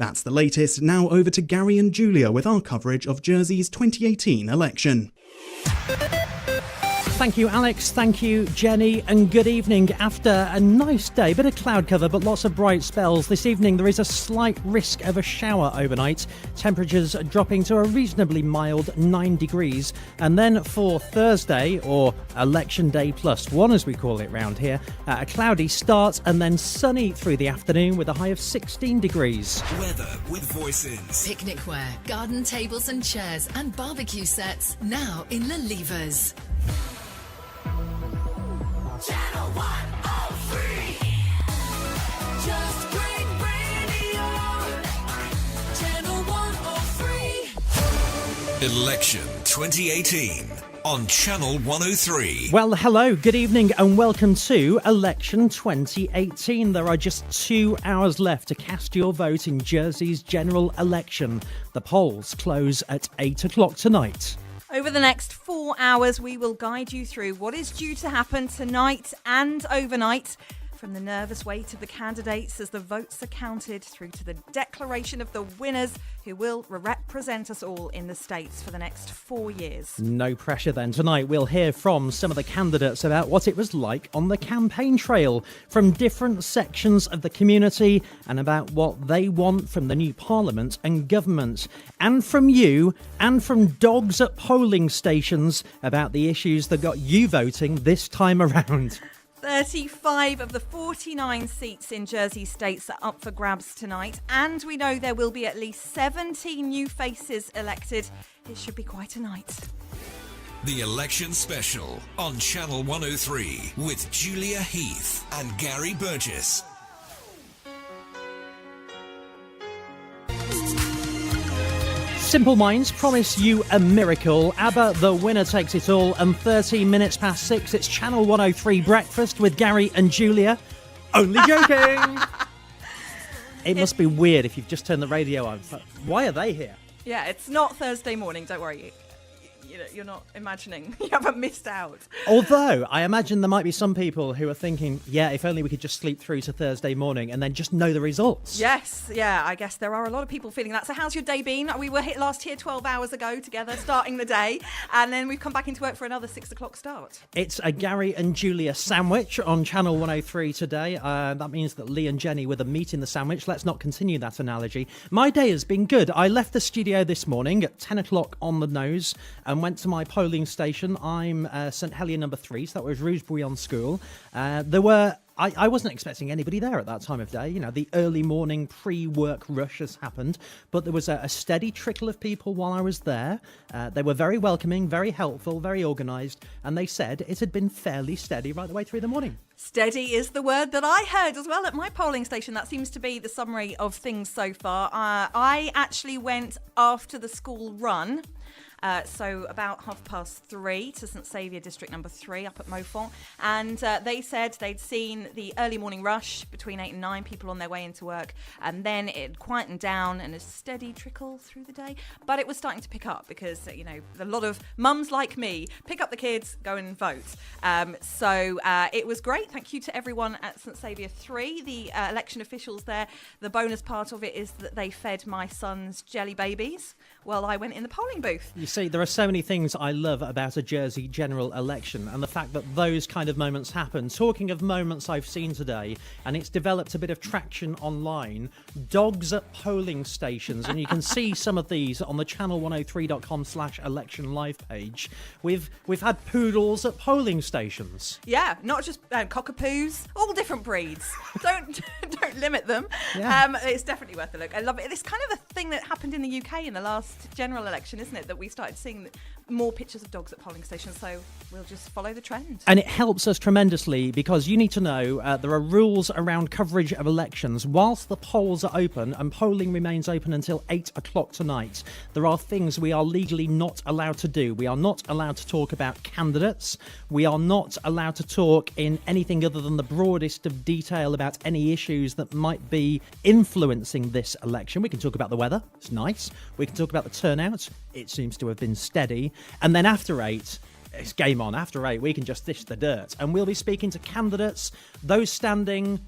That's the latest. Now over to Gary and Giulia with our coverage of Jersey's 2018 election. Thank you, Alex. Thank you, Jenny. And good evening. After a nice day, bit of cloud cover, but lots of bright spells. This evening, there is a slight risk of a shower overnight. Temperatures dropping to a reasonably mild 9 degrees. And then for Thursday, or Election Day plus one, as we call it round here, a cloudy start and then sunny through the afternoon with a high of 16 degrees. Weather with Voices. Picnic wear, garden tables and chairs and barbecue sets now in Le Levers. Channel 103. Just great radio. Channel 103. Election 2018 on Channel 103. Well, hello, good evening and welcome to Election 2018. There are just 2 hours left to cast your vote in Jersey's general election. The polls close at 8 o'clock tonight. Over the next 4 hours, we will guide you through what is due to happen tonight and overnight, from the nervous wait of the candidates as the votes are counted through to the declaration of the winners who will represent us all in the States for the next 4 years. No pressure then. Tonight we'll hear from some of the candidates about what it was like on the campaign trail from different sections of the community and about what they want from the new parliament and government. And from you and from dogs at polling stations about the issues that got you voting this time around. 35 of the 49 seats in Jersey States are up for grabs tonight, and we know there will be at least 17 new faces elected. It should be quite a night. The Election Special on Channel 103 with Giulia, Heath and Gary Burgess. Simple Minds promise you a miracle. ABBA, the winner, takes it all. And 13 minutes past 6, it's Channel 103 Breakfast with Gary and Giulia. Only joking. It must be weird if you've just turned the radio on. Why are they here? Yeah, it's not Thursday morning, don't worry. You're not imagining. You haven't missed out. Although, I imagine there might be some people who are thinking, yeah, if only we could just sleep through to Thursday morning and then just know the results. Yes, yeah, I guess there are a lot of people feeling that. So how's your day been? We were last here 12 hours ago together, starting the day, and then we've come back into work for another 6 o'clock start. It's a Gary and Giulia sandwich on Channel 103 today. That means that Lee and Jenny were the meat in the sandwich. Let's not continue that analogy. My day has been good. I left the studio this morning at 10 o'clock on the nose and went to my polling station. I'm St Helier number 3, so that was Rouge-Bouillon School. I wasn't expecting anybody there at that time of day. You know, the early morning pre-work rush has happened, but there was a steady trickle of people while I was there. They were very welcoming, very helpful, very organised, and they said it had been fairly steady right the way through the morning. Steady is the word that I heard as well at my polling station. That seems to be the summary of things so far. I actually went after the school run. So about 3:30 to St Saviour District number 3 up at Montfort, and they said they'd seen the early morning rush between 8 and 9, people on their way into work, and then it quietened down and a steady trickle through the day, but it was starting to pick up because, you know, a lot of mums like me pick up the kids, go and vote. So it was great. Thank you to everyone at St Saviour 3, the election officials there. The bonus part of it is that they fed my son's jelly babies while I went in the polling booth. You see, there are so many things I love about a Jersey general election, and the fact that those kind of moments happen. Talking of moments I've seen today, and it's developed a bit of traction online, dogs at polling stations, and you can see some of these on the channel103.com/election live page. We've had poodles at polling stations. Yeah, not just cockapoos, all different breeds. Don't limit them. Yeah. It's definitely worth a look. I love it. It's kind of a thing that happened in the UK in the last general election, isn't it? That we started seeing more pictures of dogs at polling stations, so we'll just follow the trend. And it helps us tremendously because you need to know there are rules around coverage of elections. Whilst the polls are open and polling remains open until 8 o'clock tonight, there are things we are legally not allowed to do. We are not allowed to talk about candidates. We are not allowed to talk in anything other than the broadest of detail about any issues that might be influencing this election. We can talk about the weather. It's nice. We can talk about the turnout. It seems to have been steady. And then after 8, it's game on. After 8, we can just dish the dirt. And we'll be speaking to candidates, those standing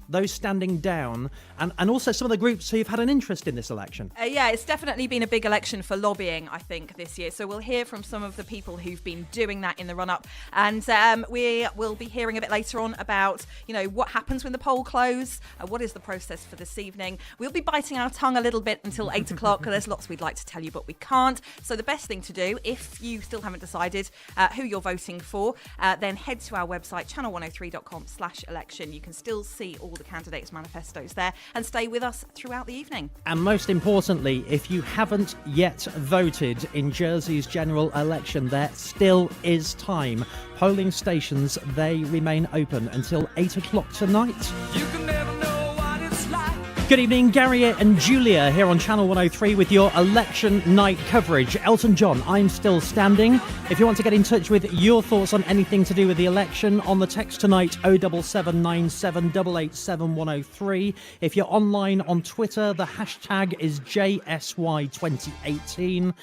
down, and also some of the groups who've had an interest in this election. Yeah, it's definitely been a big election for lobbying, I think, this year. So we'll hear from some of the people who've been doing that in the run-up. And we will be hearing a bit later on about, what happens when the poll close, what is the process for this evening. We'll be biting our tongue a little bit until 8 o'clock. There's lots we'd like to tell you, but we can't. So the best thing to do, if you still haven't decided who you're voting for, then head to our website, channel103.com/election. You can still see all the candidates' manifestos there and stay with us throughout the evening. And most importantly, if you haven't yet voted in Jersey's general election, there still is time. Polling stations, they remain open until 8 o'clock tonight. You can never know what it's like. Good evening, Gary and Giulia here on Channel 103 with your election night coverage. Elton John, I'm Still Standing. If you want to get in touch with your thoughts on anything to do with the election, on the text tonight, 07797 887 103. If you're online on Twitter, the hashtag is JSY2018.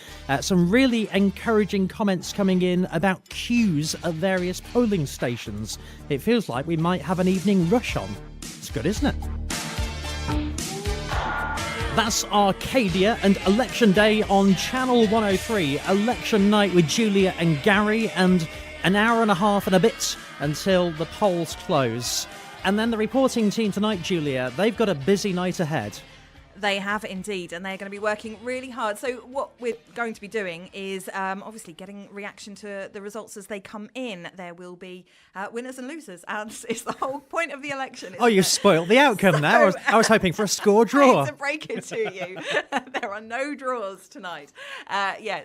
Some really encouraging comments coming in about queues at various polling stations. It feels like we might have an evening rush on. It's good, isn't it? That's Arcadia and Election Day on Channel 103. Election night with Giulia and Gary, and an hour and a half and a bit until the polls close. And then the reporting team tonight, Giulia, they've got a busy night ahead. They have indeed, and they're going to be working really hard. So what we're going to be doing is obviously getting reaction to the results as they come in. There will be winners and losers, and it's the whole point of the election. Oh, you've spoiled the outcome now. I was hoping for a score draw. I hate to break it to you. There are no draws tonight.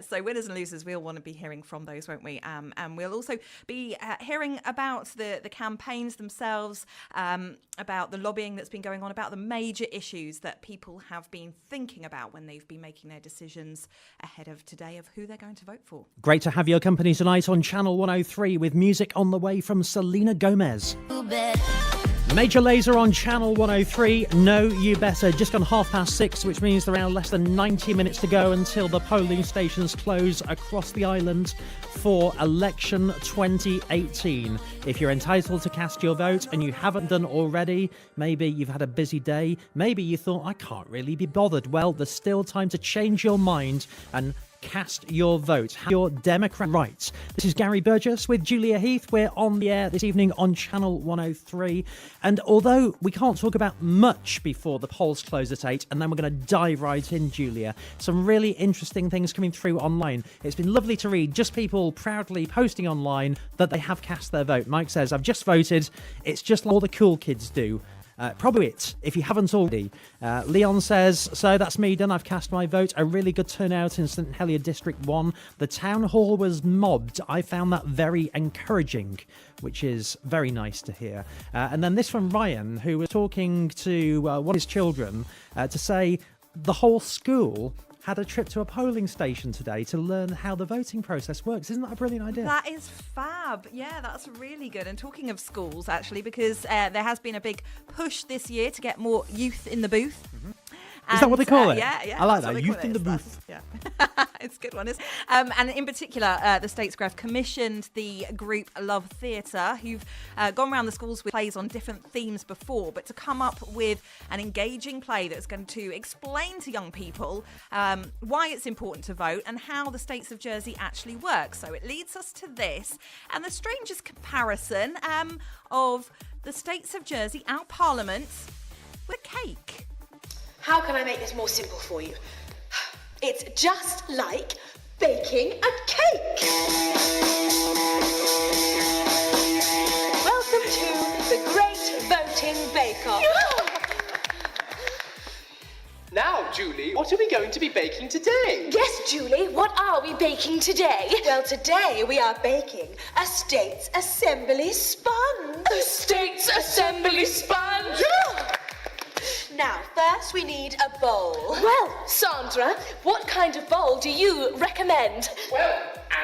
So winners and losers, we'll want to be hearing from those, won't we? And we'll also be hearing about the campaigns themselves, about the lobbying that's been going on, about the major issues that people have been thinking about when they've been making their decisions ahead of today of who they're going to vote for. Great to have your company tonight on Channel 103 with music on the way from Selena Gomez. Major Lazer on Channel 103. Know You Better. Just gone 6:30, which means there are less than 90 minutes to go until the polling stations close across the island for election 2018. If you're entitled to cast your vote and you haven't done already, maybe you've had a busy day, maybe you thought, I can't really be bothered. Well, there's still time to change your mind and cast your vote. Have your Democrat rights. This is Gary Burgess with Giulia Heath. We're on the air this evening on Channel 103. And although we can't talk about much before the polls close at 8, and then we're going to dive right in, Giulia, some really interesting things coming through online. It's been lovely to read just people proudly posting online that they have cast their vote. Mike says, I've just voted. It's just like all the cool kids do. Probably it, if you haven't already. Leon says, so that's me done. I've cast my vote. A really good turnout in St Helier District 1. The town hall was mobbed. I found that very encouraging, which is very nice to hear. And then this from Ryan, who was talking to one of his children to say the whole school had a trip to a polling station today to learn how the voting process works. Isn't that a brilliant idea? That is fab. Yeah, that's really good. And talking of schools, actually, because there has been a big push this year to get more youth in the booth. Mm-hmm. Is that what they call it? Yeah. I like that. Youth in the booth. Yeah. It's a good one. And in particular, the Statescraft commissioned the group Love Theatre, who've gone around the schools with plays on different themes before, but to come up with an engaging play that's going to explain to young people why it's important to vote and how the states of Jersey actually work. So it leads us to this, and the strangest comparison of the states of Jersey, our parliament, with cake. How can I make this more simple for you? It's just like baking a cake. Welcome to the Great Voting Bake-Off. Now, Julie, what are we going to be baking today? Yes, Julie, what are we baking today? Well, today we are baking a States Assembly sponge. A States Assembly sponge? Now, first we need a bowl. Well, Sandra, what kind of bowl do you recommend? Well,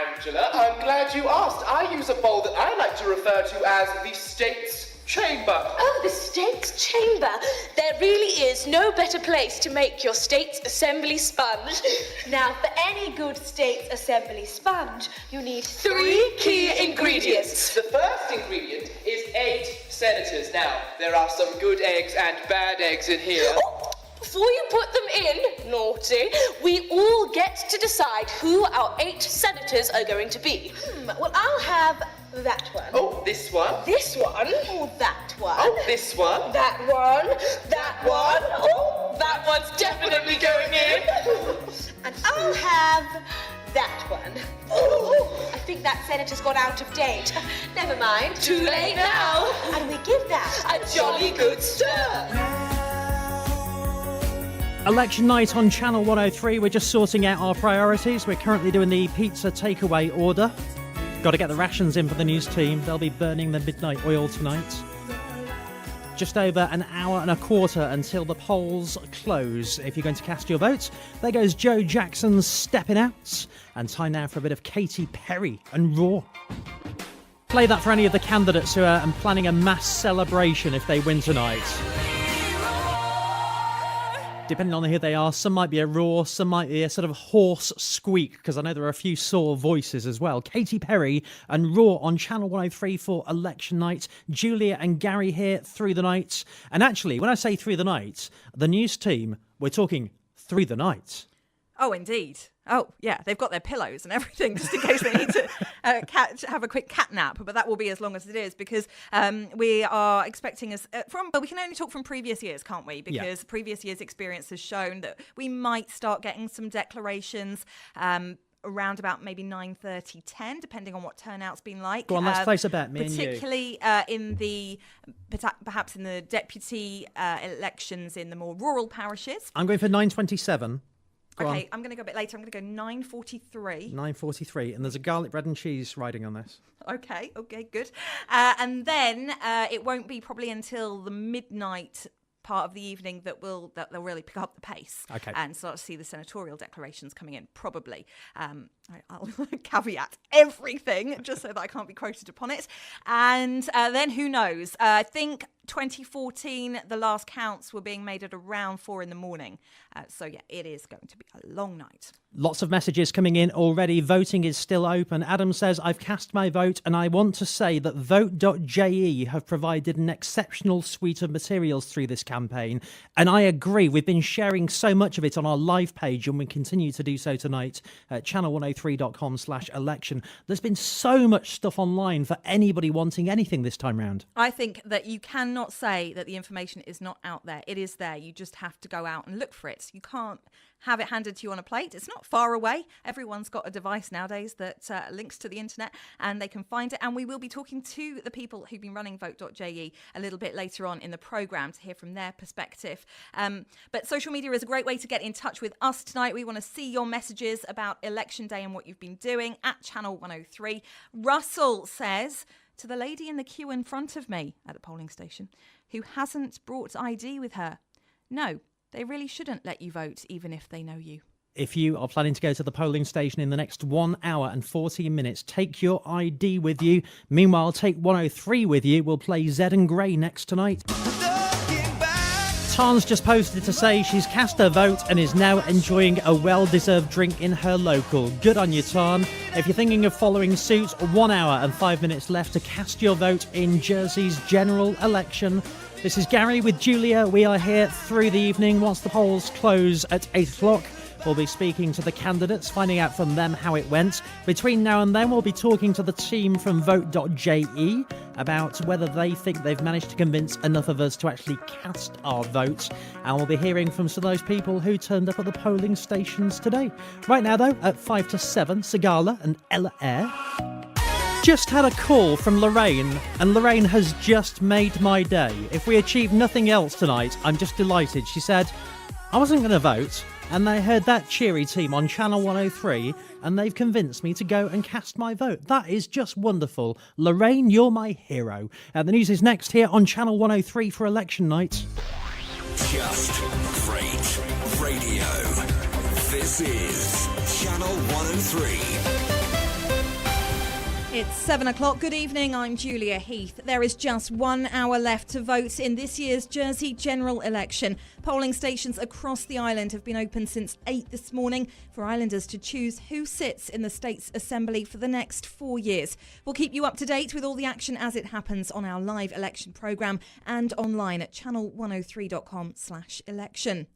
Angela, I'm glad you asked. I use a bowl that I like to refer to as the States chamber. Oh, the States Chamber. There really is no better place to make your States Assembly sponge. Now, for any good States Assembly sponge, you need 3 key ingredients. The first ingredient is 8 senators. Now, there are some good eggs and bad eggs in here. Oh, before you put them in, naughty, we all get to decide who our 8 senators are going to be. Well, I'll have that one. Oh, this one. This one. Oh, that one. Oh, this one. That one. That one. Oh, that one's definitely going in. And I'll have that one. Oh, I think that senator's gone out of date. Never mind. Too late now. And we give that a jolly good stir. Election night on Channel 103. We're just sorting out our priorities. We're currently doing the pizza takeaway order. Got to get the rations in for the news team. They'll be burning the midnight oil tonight. Just over an hour and a quarter until the polls close. If you're going to cast your vote, there goes Joe Jackson stepping out. And time now for a bit of Katy Perry and Raw. Play that for any of the candidates who are planning a mass celebration if they win tonight. Depending on who they are, some might be a roar, some might be a sort of hoarse squeak, because I know there are a few sore voices as well. Katy Perry and Raw on Channel 103 for election night. Giulia and Gary here through the night. And actually, when I say through the night, the news team, we're talking through the night. Oh, indeed. Oh, yeah, they've got their pillows and everything just in case they need to have a quick cat nap. But that will be as long as it is, because we are expecting we can only talk from previous years, can't we? Because previous years' experience has shown that we might start getting some declarations around about maybe 9:30, 10, depending on what turnout's been like. Go on, let's place a bet, me and you. Particularly perhaps in the deputy elections in the more rural parishes. I'm going for 9:27. Okay, I'm going to go a bit later. I'm going to go 9:43. 9:43, and there's a garlic bread and cheese riding on this. Okay, good. And then it won't be probably until the midnight part of the evening that they'll really pick up the pace and start to see the senatorial declarations coming in, probably. I'll caveat everything just so that I can't be quoted upon it. And then who knows? I think 2014, the last counts were being made at around 4 a.m. So yeah, it is going to be a long night. Lots of messages coming in already. Voting is still open. Adam says, I've cast my vote, and I want to say that vote.je have provided an exceptional suite of materials through this campaign. And I agree. We've been sharing so much of it on our live page, and we continue to do so tonight at channel103.com/election. There's been so much stuff online for anybody wanting anything this time round. I think that you cannot say that the information is not out there. It is there. You just have to go out and look for it. You can't have it handed to you on a plate. It's not far away. Everyone's got a device nowadays that links to the internet, and they can find it. And we will be talking to the people who've been running vote.je a little bit later on in the programme to hear from their perspective. But social media is a great way to get in touch with us tonight. We want to see your messages about Election Day and what you've been doing at Channel 103. Russell says, to the lady in the queue in front of me at the polling station who hasn't brought ID with her, no, they really shouldn't let you vote even if they know you. If you are planning to go to the polling station in the next 1 hour and 14 minutes, take your ID with you. Meanwhile, take 103 with you. We'll play Zed and Grey next tonight. Tarn's just posted to say she's cast her vote and is now enjoying a well-deserved drink in her local. Good on you, Tarn. If you're thinking of following suit, 1 hour and 5 minutes left to cast your vote in Jersey's general election. This is Gary with Giulia. We are here through the evening. Once the polls close at 8 o'clock, we'll be speaking to the candidates, finding out from them how it went. Between now and then, we'll be talking to the team from vote.je about whether they think they've managed to convince enough of us to actually cast our votes. And we'll be hearing from some of those people who turned up at the polling stations today. Right now, though, at 5 to 7, Sigala and Ella Eyre. Just had a call from Lorraine, and Lorraine has just made my day. If we achieve nothing else tonight, I'm just delighted. She said, I wasn't going to vote, and they heard that cheery team on Channel 103, and they've convinced me to go and cast my vote. That is just wonderful. Lorraine, you're my hero. The news is next here on Channel 103 for election night. Just great radio. This is Channel 103. It's 7 o'clock. Good evening, I'm Giulia Heath. There is just 1 hour left to vote in this year's Jersey general election. Polling stations across the island have been open since 8 this morning for islanders to choose who sits in the state's assembly for the next 4 years. We'll keep you up to date with all the action as it happens on our live election programme and online at channel103.com/election.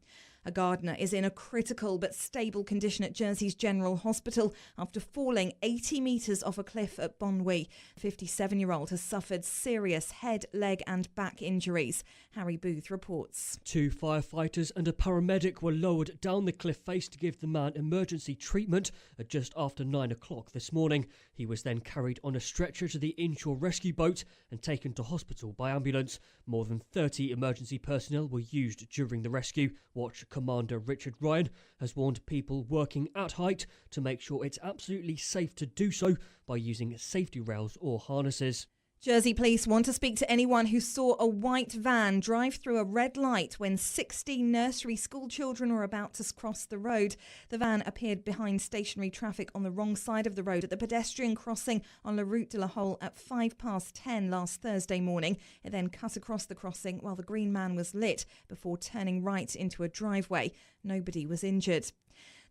A gardener is in a critical but stable condition at Jersey's General Hospital after falling 80 metres off a cliff at Bonwy. The 57-year-old has suffered serious head, leg and back injuries. Harry Booth reports. 2 firefighters and a paramedic were lowered down the cliff face to give the man emergency treatment at just after 9 o'clock this morning. He was then carried on a stretcher to the inshore rescue boat and taken to hospital by ambulance. More than 30 emergency personnel were used during the rescue. Watch Commander Richard Ryan has warned people working at height to make sure it's absolutely safe to do so by using safety rails or harnesses. Jersey police want to speak to anyone who saw a white van drive through a red light when 16 nursery school children were about to cross the road. The van appeared behind stationary traffic on the wrong side of the road at the pedestrian crossing on La Route de la Hole at 10:05 last Thursday morning. It then cut across the crossing while the green man was lit before turning right into a driveway. Nobody was injured.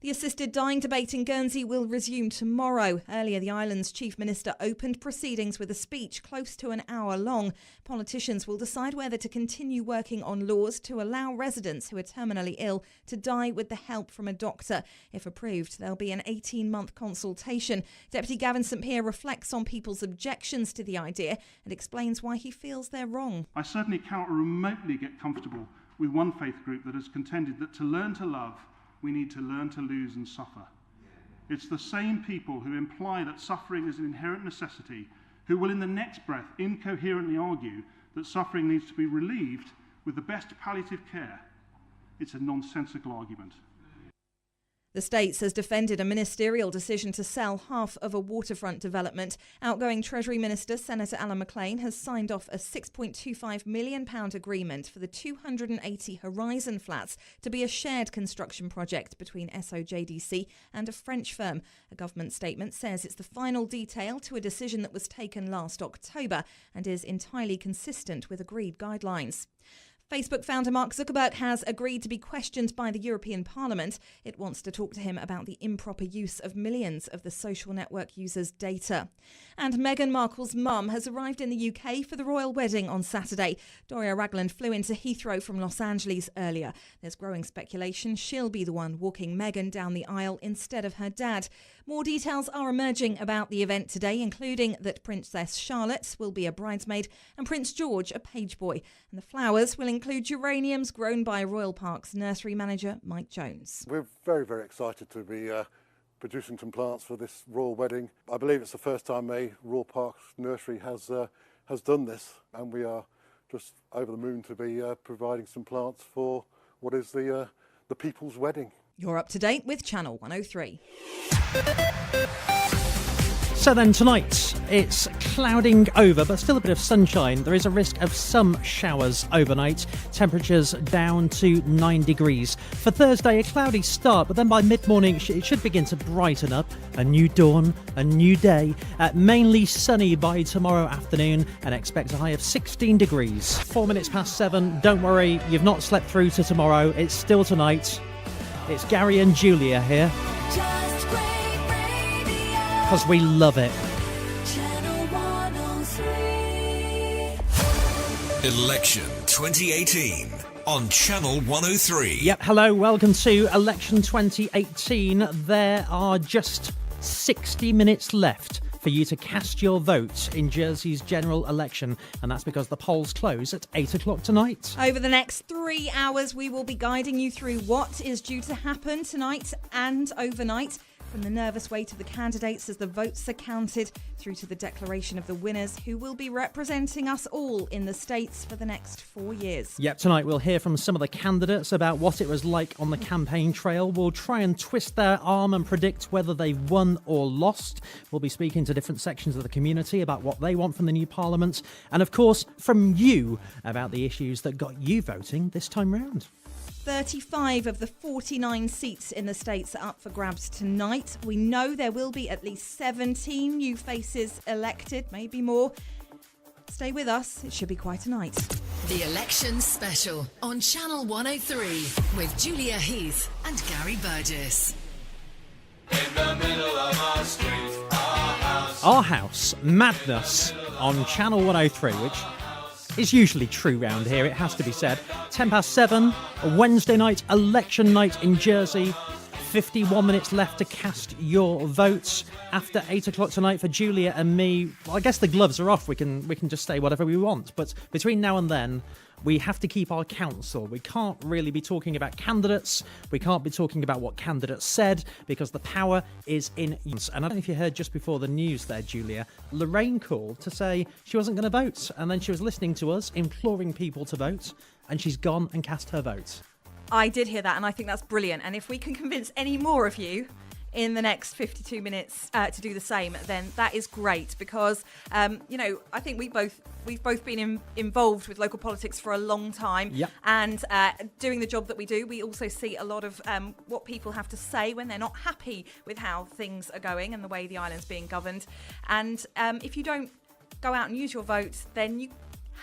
The assisted dying debate in Guernsey will resume tomorrow. Earlier, the island's chief minister opened proceedings with a speech close to an hour long. Politicians will decide whether to continue working on laws to allow residents who are terminally ill to die with the help from a doctor. If approved, there'll be an 18-month consultation. Deputy Gavin St Pierre reflects on people's objections to the idea and explains why he feels they're wrong. I certainly cannot remotely get comfortable with one faith group that has contended that to learn to love, we need to learn to lose and suffer. It's the same people who imply that suffering is an inherent necessity who will in the next breath incoherently argue that suffering needs to be relieved with the best palliative care. It's a nonsensical argument. The States has defended a ministerial decision to sell half of a waterfront development. Outgoing Treasury Minister Senator Alan McLean has signed off a £6.25 million agreement for the 280 Horizon flats to be a shared construction project between SOJDC and a French firm. A government statement says it's the final detail to a decision that was taken last October and is entirely consistent with agreed guidelines. Facebook founder Mark Zuckerberg has agreed to be questioned by the European Parliament. It wants to talk to him about the improper use of millions of the social network users' data. And Meghan Markle's mum has arrived in the UK for the royal wedding on Saturday. Doria Ragland flew into Heathrow from Los Angeles earlier. There's growing speculation she'll be the one walking Meghan down the aisle instead of her dad. More details are emerging about the event today, including that Princess Charlotte will be a bridesmaid and Prince George a page boy. And the flowers will include geraniums grown by Royal Park's nursery manager, Mike Jones. We're very, very excited to be producing some plants for this royal wedding. I believe it's the first time a Royal Park's nursery has done this, and we are just over the moon to be providing some plants for what is the people's wedding. You're up to date with Channel 103. So then tonight, it's clouding over, but still a bit of sunshine. There is a risk of some showers overnight. Temperatures down to 9 degrees. For Thursday, a cloudy start, but then by mid-morning, it should begin to brighten up. A new dawn, a new day. Mainly sunny by tomorrow afternoon, and expect a high of 16 degrees. 4 minutes past 7. Don't worry, you've not slept through to tomorrow. It's still tonight. It's Gary and Giulia here. Because we love it. Channel 103. Election 2018 on Channel 103. Yep, hello, welcome to Election 2018. There are just 60 minutes left for you to cast your vote in Jersey's general election, and that's because the polls close at 8 o'clock tonight. Over the next 3 hours, we will be guiding you through what is due to happen tonight and overnight. From the nervous wait of the candidates as the votes are counted through to the declaration of the winners who will be representing us all in the States for the next 4 years. Yep, tonight we'll hear from some of the candidates about what it was like on the campaign trail. We'll try and twist their arm and predict whether they've won or lost. We'll be speaking to different sections of the community about what they want from the new parliament. And of course, from you about the issues that got you voting this time round. 35 of the 49 seats in the States are up for grabs tonight. We know there will be at least 17 new faces elected, maybe more. Stay with us, it should be quite a night. The Election Special on Channel 103 with Giulia Heath and Gary Burgess. In the middle of our street, Our House, Madness on Channel 103, which is usually true round here, it has to be said. 7:10, a Wednesday night, election night in Jersey. 51 minutes left to cast your votes. After 8 o'clock tonight for Giulia and me, well, I guess the gloves are off. We can just say whatever we want. But between now and then, we have to keep our counsel. We can't really be talking about candidates. We can't be talking about what candidates said because the power is in use. And I don't know if you heard just before the news there, Giulia, Lorraine called to say she wasn't going to vote. And then she was listening to us, imploring people to vote. And she's gone and cast her vote. I did hear that, and I think that's brilliant. And if we can convince any more of you in the next 52 minutes to do the same, then that is great because, I think we've both been involved with local politics for a long time. Yep. And doing the job that we do, we also see a lot of what people have to say when they're not happy with how things are going and the way the island's being governed. And if you don't go out and use your vote, then you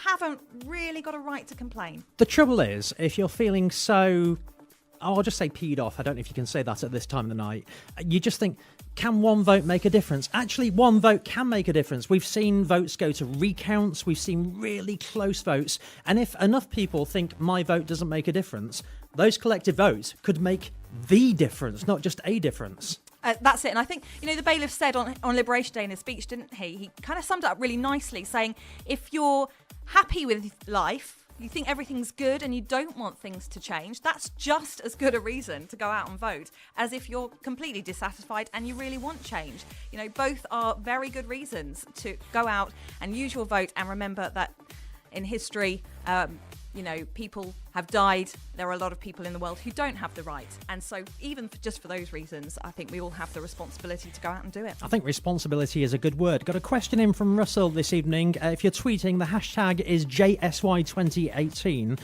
haven't really got a right to complain. The trouble is, if you're feeling so, I'll just say peed off, I don't know if you can say that at this time of the night, you just think, can one vote make a difference? Actually, one vote can make a difference. We've seen votes go to recounts, we've seen really close votes, and if enough people think my vote doesn't make a difference, those collective votes could make the difference, not just a difference. That's it. And I think, the bailiff said on Liberation Day in his speech, didn't he? He kind of summed it up really nicely, saying if you're happy with life, you think everything's good and you don't want things to change, that's just as good a reason to go out and vote as if you're completely dissatisfied and you really want change. Both are very good reasons to go out and use your vote, and remember that in history, people have died. There are a lot of people in the world who don't have the right. And so even just for those reasons, I think we all have the responsibility to go out and do it. I think responsibility is a good word. Got a question in from Russell this evening. If you're tweeting, the hashtag is JSY2018.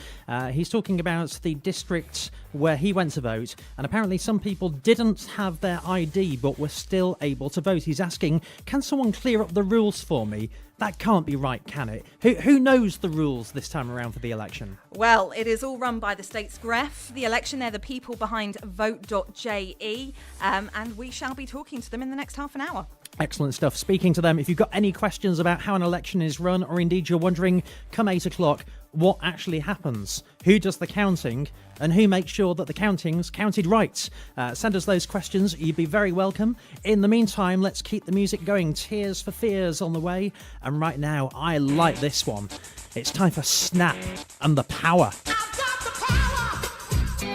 He's talking about the district where he went to vote, and apparently some people didn't have their ID but were still able to vote. He's asking, can someone clear up the rules for me? That can't be right, can it? Who knows the rules this time around for the election? Well, it is all run by the state's GREF. The election, they're the people behind vote.je, and we shall be talking to them in the next half an hour. Excellent stuff. Speaking to them, if you've got any questions about how an election is run, or indeed you're wondering, come 8 o'clock, what actually happens? Who does the counting? And who makes sure that the counting's counted right? Send us those questions. You'd be very welcome. In the meantime, let's keep the music going. Tears for Fears on the way. And right now, I like this one. It's time for Snap and the Power.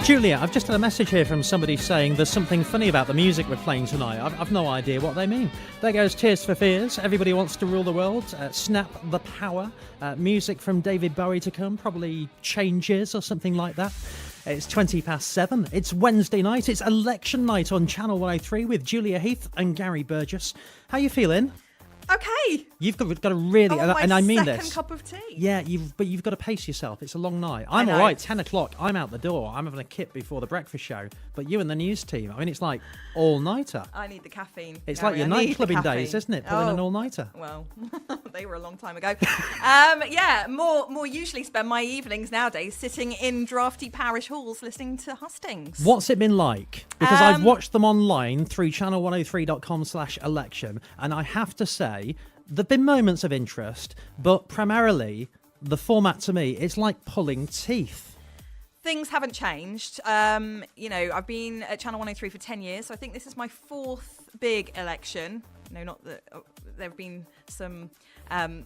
Giulia, I've just had a message here from somebody saying there's something funny about the music we're playing tonight. I've no idea what they mean. There goes Tears for Fears. Everybody Wants to Rule the World. Snap the Power. Music from David Bowie to come. Probably Changes or something like that. It's 7:20. It's Wednesday night. It's election night on Channel 103 with Giulia Heath and Gary Burgess. How you feeling? Okay. You've got to really, and I mean this. Second cup of tea. Yeah, you've got to pace yourself. It's a long night. I'm all right. 10 o'clock. I'm out the door. I'm having a kip before the breakfast show. But you and the news team, I mean, it's like all-nighter. I need the caffeine. It's Gary, like your nightclubbing days, isn't it? Pulling an all-nighter. Well, they were a long time ago. More usually spend my evenings nowadays sitting in drafty parish halls listening to hustings. What's it been like? Because I've watched them online through channel103.com/election, and I have to say, there've been moments of interest, but primarily the format to me, it's like pulling teeth. Things haven't changed. I've been at Channel 103 for 10 years, so I think this is my fourth big election. No, not that there have been some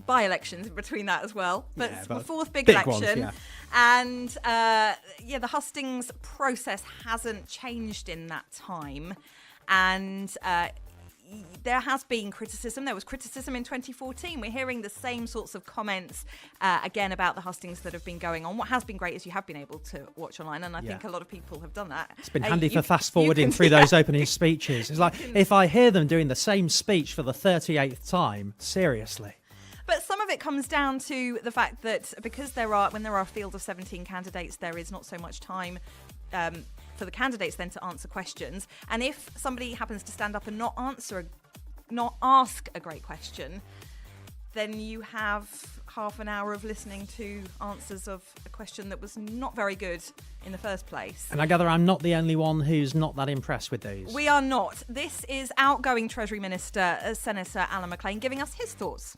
by-elections in between that as well, but it's my fourth big election. Ones, yeah. And the hustings process hasn't changed in that time, and there has been criticism. There was criticism in 2014. We're hearing the same sorts of comments again about the hustings that have been going on. What has been great is you have been able to watch online, and I think a lot of people have done that. It's been handy for fast-forwarding through those opening speeches. It's like, if I hear them doing the same speech for the 38th time, seriously. But some of it comes down to the fact that because when there are a field of 17 candidates, there is not so much time for the candidates then to answer questions. And if somebody happens to stand up and not ask a great question, then you have half an hour of listening to answers of a question that was not very good in the first place. And I gather I'm not the only one who's not that impressed with these. We are not. This is outgoing Treasury Minister, Senator Alan McLean, giving us his thoughts.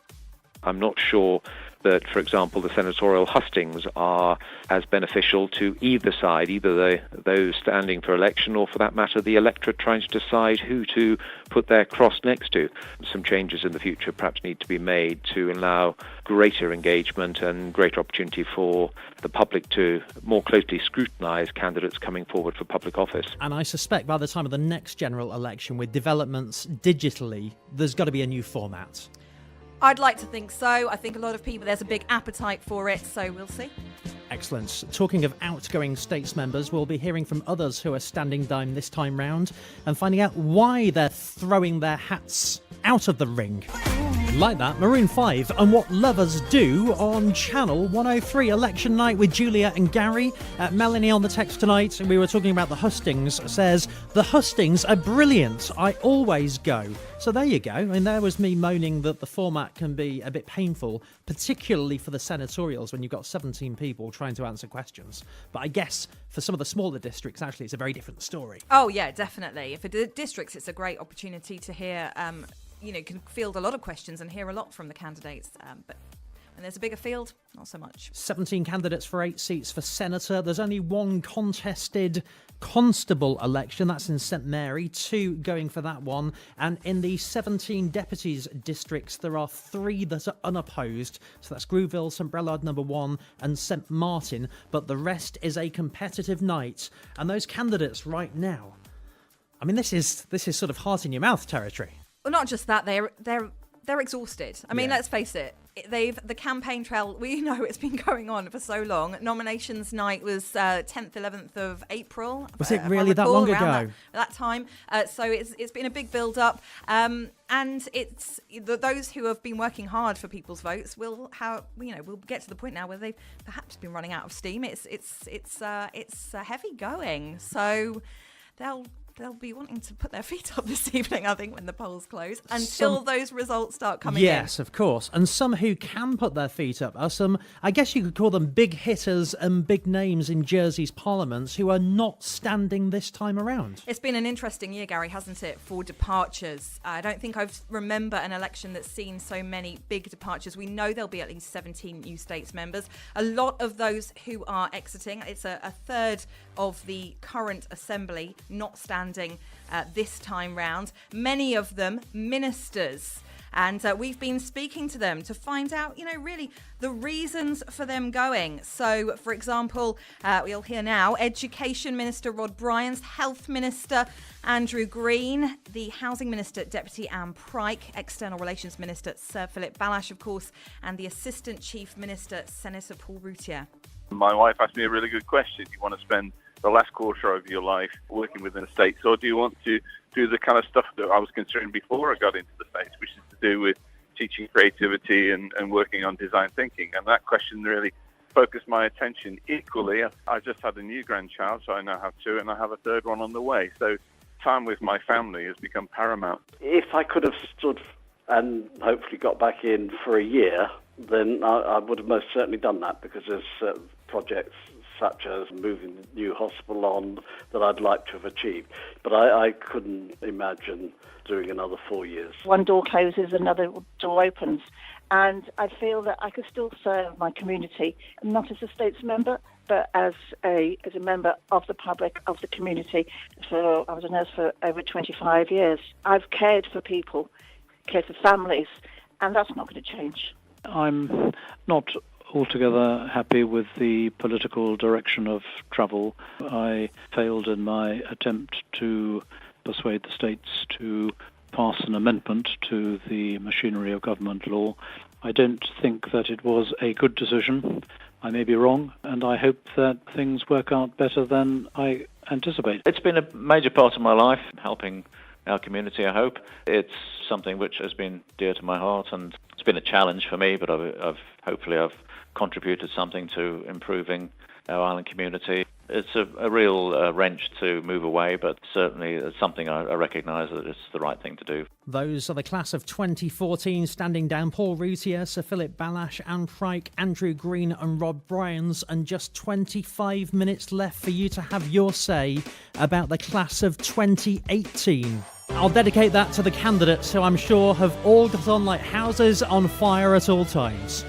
I'm not sure that, for example, the senatorial hustings are as beneficial to either side, either those standing for election or, for that matter, the electorate trying to decide who to put their cross next to. Some changes in the future perhaps need to be made to allow greater engagement and greater opportunity for the public to more closely scrutinise candidates coming forward for public office. And I suspect by the time of the next general election, with developments digitally, there's got to be a new format. I'd like to think so. I think a lot of people, there's a big appetite for it, so we'll see. Excellent. Talking of outgoing states members, we'll be hearing from others who are standing down this time round and finding out why they're throwing their hats out of the ring. Like that, Maroon 5 and What Lovers Do on Channel 103 Election Night with Giulia and Gary. Melanie on the text tonight, we were talking about the hustings, says, the hustings are brilliant. I always go. So there you go. I mean, there was me moaning that the format can be a bit painful, particularly for the senatorials when you've got 17 people trying to answer questions. But I guess for some of the smaller districts, actually, it's a very different story. Oh, yeah, definitely. For the districts, it's a great opportunity to hear can field a lot of questions and hear a lot from the candidates. But when there's a bigger field, not so much. 17 candidates for 8 seats for senator. There's only one contested constable election. That's in St Mary. 2 going for that one. And in the 17 deputies districts, there are 3 that are unopposed. So that's Grooville, St Brelard number 1 and St Martin. But the rest is a competitive night. And those candidates right now, I mean, this is sort of heart in your mouth territory. Well, not just that, they're exhausted. I mean, let's face it. The campaign trail, we know it's been going on for so long. Nominations night was 10th, 11th of April. Was it really that long ago? That time. So it's been a big build-up. And it's those who have been working hard for people's votes we'll get to the point now where they've perhaps been running out of steam. It's heavy going. So they'll be wanting to put their feet up this evening, I think, when the polls close, until those results start coming in. Yes, of course. And some who can put their feet up are some, I guess you could call them big hitters and big names in Jersey's parliaments who are not standing this time around. It's been an interesting year, Gary, hasn't it, for departures? I don't think I remember an election that's seen so many big departures. We know there'll be at least 17 new states members. A lot of those who are exiting, it's a third of the current assembly not standing this time round. Many of them ministers. And we've been speaking to them to find out, really the reasons for them going. So, for example, we'll hear now Education Minister Rod Bryans, Health Minister Andrew Green, the Housing Minister Deputy Anne Pryke, External Relations Minister Sir Philip Balash, of course, and the Assistant Chief Minister Senator Paul Routier. My wife asked me a really good question. Do you want to spend the last quarter of your life working within the States, or do you want to do the kind of stuff that I was considering before I got into the States, which is to do with teaching creativity and working on design thinking? And that question really focused my attention. Equally, I just had a new grandchild, so I now have 2, and I have a 3rd one on the way. So time with my family has become paramount. If I could have stood and hopefully got back in for a year, then I would have most certainly done that, because there's projects such as moving the new hospital on that I'd like to have achieved. But I couldn't imagine doing another 4 years. One door closes, another door opens. And I feel that I could still serve my community, not as a states member, but as a member of the public, of the community. I was a nurse for over 25 years. I've cared for people, cared for families, and that's not going to change. I'm not altogether happy with the political direction of travel. I failed in my attempt to persuade the states to pass an amendment to the machinery of government law. I don't think that it was a good decision. I may be wrong, and I hope that things work out better than I anticipate. It's been a major part of my life, helping our community, I hope. It's something which has been dear to my heart, and it's been a challenge for me, but I've hopefully contributed something to improving our island community. It's a real wrench to move away, but certainly it's something I recognise that it's the right thing to do. Those are the class of 2014 standing down: Paul Routier, Sir Philip Balash, Anne Pryke, Andrew Green and Rob Bryans, and just 25 minutes left for you to have your say about the class of 2018. I'll dedicate that to the candidates who I'm sure have all got on like houses on fire at all times.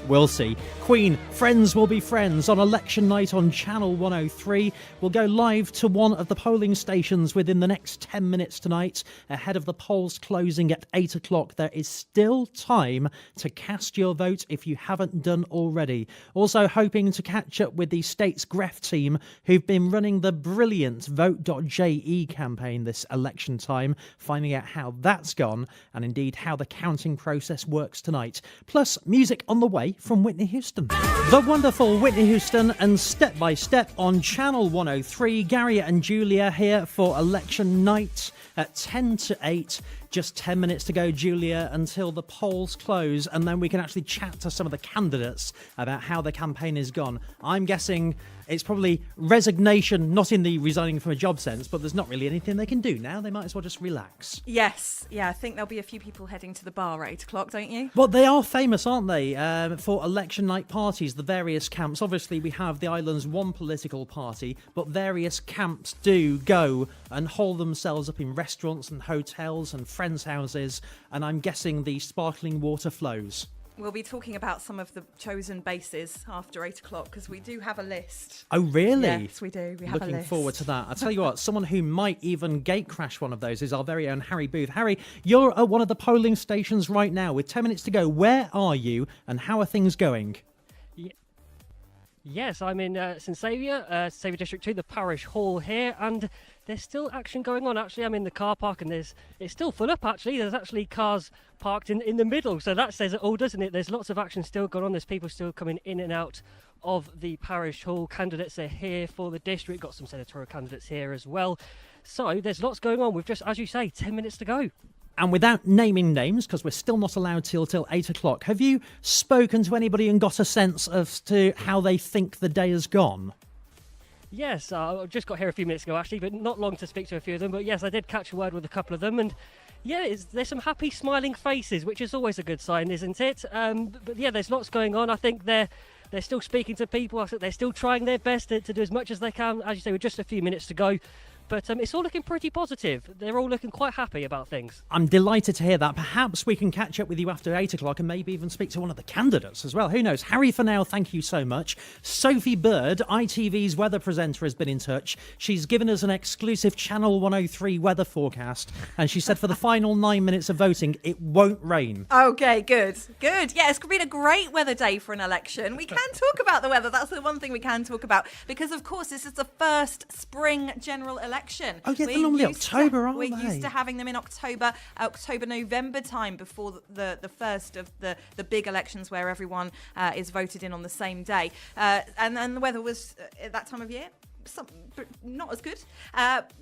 We'll see. Queen, Friends Will Be Friends on election night on Channel 103. We'll go live to one of the polling stations within the next 10 minutes tonight, ahead of the polls closing at 8 o'clock. There is still time to cast your vote if you haven't done already. Also hoping to catch up with the state's Gref team, who've been running the brilliant Vote.je campaign this election time, finding out how that's gone and indeed how the counting process works tonight. Plus, music on the way from Whitney Houston. The wonderful Whitney Houston and Step by Step on Channel 103. Gary and Giulia here for election night at 10 to 8. Just 10 minutes to go, Giulia, until the polls close, and then we can actually chat to some of the candidates about how the campaign has gone. I'm guessing it's probably resignation, not in the resigning from a job sense, but there's not really anything they can do now. They might as well just relax. Yes, yeah, I think there'll be a few people heading to the bar at 8 o'clock, don't you? Well, they are famous, aren't they, for election night parties, the various camps. Obviously, we have the island's one political party, but various camps do go and hold themselves up in restaurants and hotels and friends' houses, and I'm guessing the sparkling water flows. We'll be talking about some of the chosen bases after 8 o'clock because we do have a list. Oh, really? Yes, we do. We have a list. Looking forward to that. I'll tell you what, someone who might even gate crash one of those is our very own Harry Booth. Harry, you're at one of the polling stations right now with 10 minutes to go. Where are you and how are things going? Yes, I'm in St Saviour, Saviour District 2, the parish hall here, and there's still action going on. Actually, I'm in the car park and it's still full up, actually. There's actually cars parked in the middle, so that says it all, doesn't it? There's lots of action still going on. There's people still coming in and out of the parish hall. Candidates are here for the district. Got some senatorial candidates here as well. So there's lots going on with just, as you say, 10 minutes to go. And without naming names, because we're still not allowed till 8 o'clock, have you spoken to anybody and got a sense as to how they think the day has gone? Yes, I just got here a few minutes ago, actually, but not long to speak to a few of them. But yes, I did catch a word with a couple of them, and yeah, there's some happy, smiling faces, which is always a good sign, isn't it? But yeah, there's lots going on. I think they're still speaking to people. I think they're still trying their best to do as much as they can. As you say, with just a few minutes to go. But it's all looking pretty positive. They're all looking quite happy about things. I'm delighted to hear that. Perhaps we can catch up with you after 8 o'clock and maybe even speak to one of the candidates as well. Who knows? Harry, for now, thank you so much. Sophie Bird, ITV's weather presenter, has been in touch. She's given us an exclusive Channel 103 weather forecast. And she said for the final 9 minutes of voting, it won't rain. Okay, good. Good. Yeah, it's been a great weather day for an election. We can talk about the weather. That's the one thing we can talk about. Because, of course, this is the first spring general election. Oh, yeah, they're normally October, aren't they? We're used to having them in October, November time before the first of the big elections where everyone is voted in on the same day. And then the weather was, at that time of year, not as good.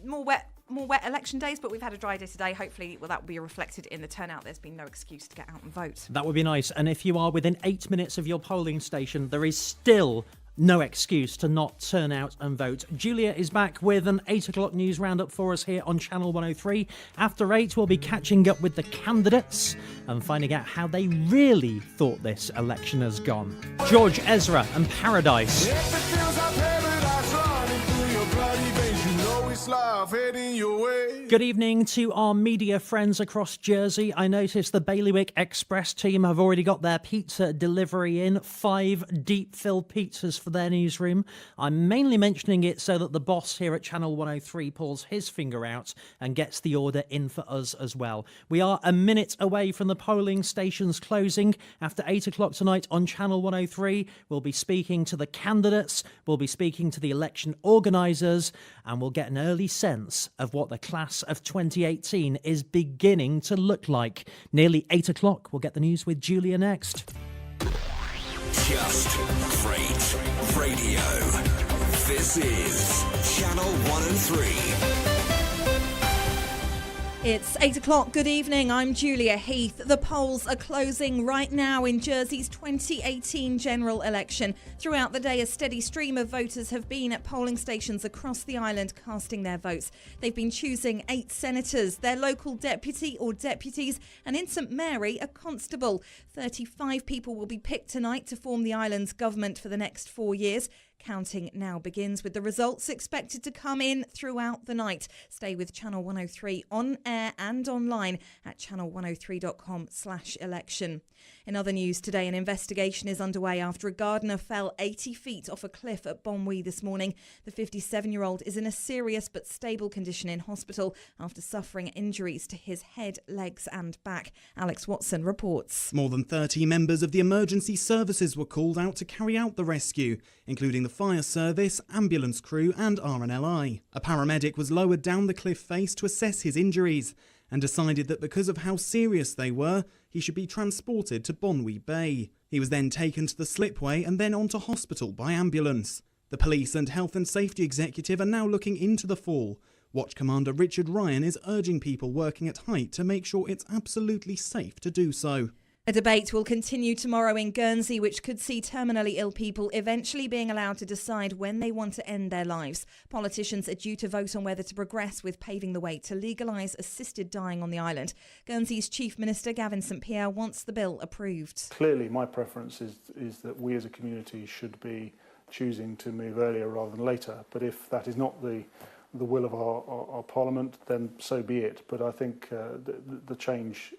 More wet election days, but we've had a dry day today. Hopefully, that will be reflected in the turnout. There's been no excuse to get out and vote. That would be nice. And if you are within 8 minutes of your polling station, there is still no excuse to not turn out and vote. Giulia is back with an 8 o'clock news roundup for us here on Channel 103. After 8, we'll be catching up with the candidates and finding out how they really thought this election has gone. George Ezra and Paradise. Good evening to our media friends across Jersey. I noticed the Bailiwick Express team have already got their pizza delivery in. 5 deep-filled pizzas for their newsroom. I'm mainly mentioning it so that the boss here at Channel 103 pulls his finger out and gets the order in for us as well. We are a minute away from the polling stations closing. After 8 o'clock tonight on Channel 103, we'll be speaking to the candidates, we'll be speaking to the election organisers, and we'll get an early sense of what the class of 2018 is beginning to look like. Nearly 8 o'clock, we'll get the news with Giulia next. Just great radio. This is Channel 103. It's 8 o'clock. Good evening. I'm Giulia, Heath. The polls are closing right now in Jersey's 2018 general election. Throughout the day, a steady stream of voters have been at polling stations across the island casting their votes. They've been choosing 8 senators, their local deputy or deputies, and in St Mary, a constable. 35 people will be picked tonight to form the island's government for the next 4 years. Counting now begins, with the results expected to come in throughout the night. Stay with Channel 103 on air and online at channel103.com/election. In other news today, an investigation is underway after a gardener fell 80 feet off a cliff at Bonwy this morning. The 57-year-old is in a serious but stable condition in hospital after suffering injuries to his head, legs and back. Alex Watson reports. More than 30 members of the emergency services were called out to carry out the rescue, including the fire service, ambulance crew and RNLI. A paramedic was lowered down the cliff face to assess his injuries and decided that because of how serious they were, he should be transported to Bonwy Bay. He was then taken to the slipway and then on to hospital by ambulance. The police and health and safety executive are now looking into the fall. Watch Commander Richard Ryan is urging people working at height to make sure it's absolutely safe to do so. A debate will continue tomorrow in Guernsey, which could see terminally ill people eventually being allowed to decide when they want to end their lives. Politicians are due to vote on whether to progress with paving the way to legalise assisted dying on the island. Guernsey's Chief Minister Gavin St Pierre wants the bill approved. Clearly, my preference is that we as a community should be choosing to move earlier rather than later. But if that is not the will of our Parliament, then so be it. But I think the change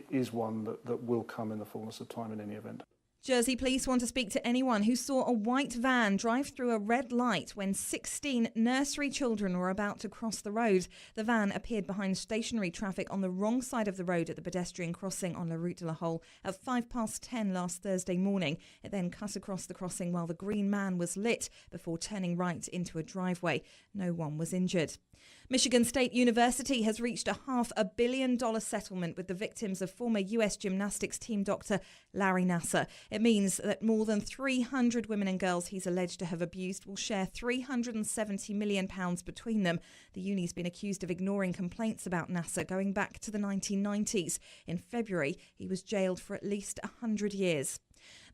is one that will come in the fullness of time in any event. Jersey police want to speak to anyone who saw a white van drive through a red light when 16 nursery children were about to cross the road. The van appeared behind stationary traffic on the wrong side of the road at the pedestrian crossing on La Route de la Hole at 10:05 last Thursday morning. It then cut across the crossing while the green man was lit before turning right into a driveway. No one was injured. Michigan State University has reached a $500 million settlement with the victims of former US gymnastics team doctor Larry Nassar. It means that more than 300 women and girls he's alleged to have abused will share £370 million between them. The uni's been accused of ignoring complaints about Nassar going back to the 1990s. In February, he was jailed for at least 100 years.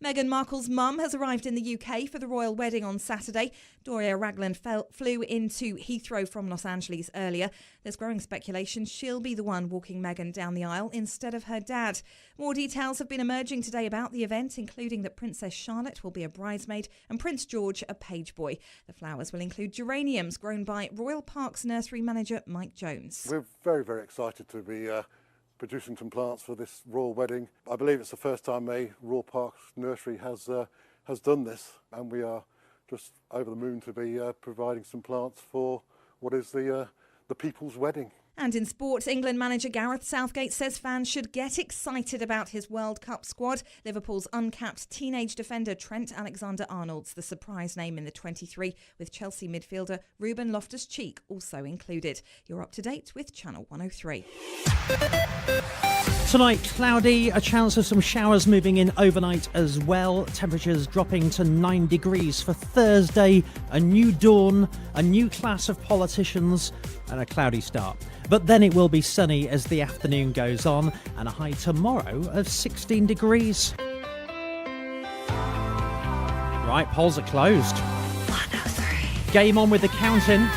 Meghan Markle's mum has arrived in the UK for the royal wedding on Saturday. Doria Ragland flew into Heathrow from Los Angeles earlier. There's growing speculation she'll be the one walking Meghan down the aisle instead of her dad. More details have been emerging today about the event, including that Princess Charlotte will be a bridesmaid and Prince George a page boy. The flowers will include geraniums grown by Royal Parks nursery manager Mike Jones. We're very, very excited to be producing some plants for this royal wedding. I believe it's the first time a Royal Parks nursery has done this, and we are just over the moon to be providing some plants for what is the people's wedding. And in sport, England manager Gareth Southgate says fans should get excited about his World Cup squad. Liverpool's uncapped teenage defender Trent Alexander-Arnold's the surprise name in the 23, with Chelsea midfielder Ruben Loftus-Cheek also included. You're up to date with Channel 103. Tonight, cloudy, a chance of some showers moving in overnight as well. Temperatures dropping to 9 degrees for Thursday. A new dawn, a new class of politicians, and a cloudy start. But then it will be sunny as the afternoon goes on, and a high tomorrow of 16 degrees. Right, polls are closed. 103. Game on with the counting.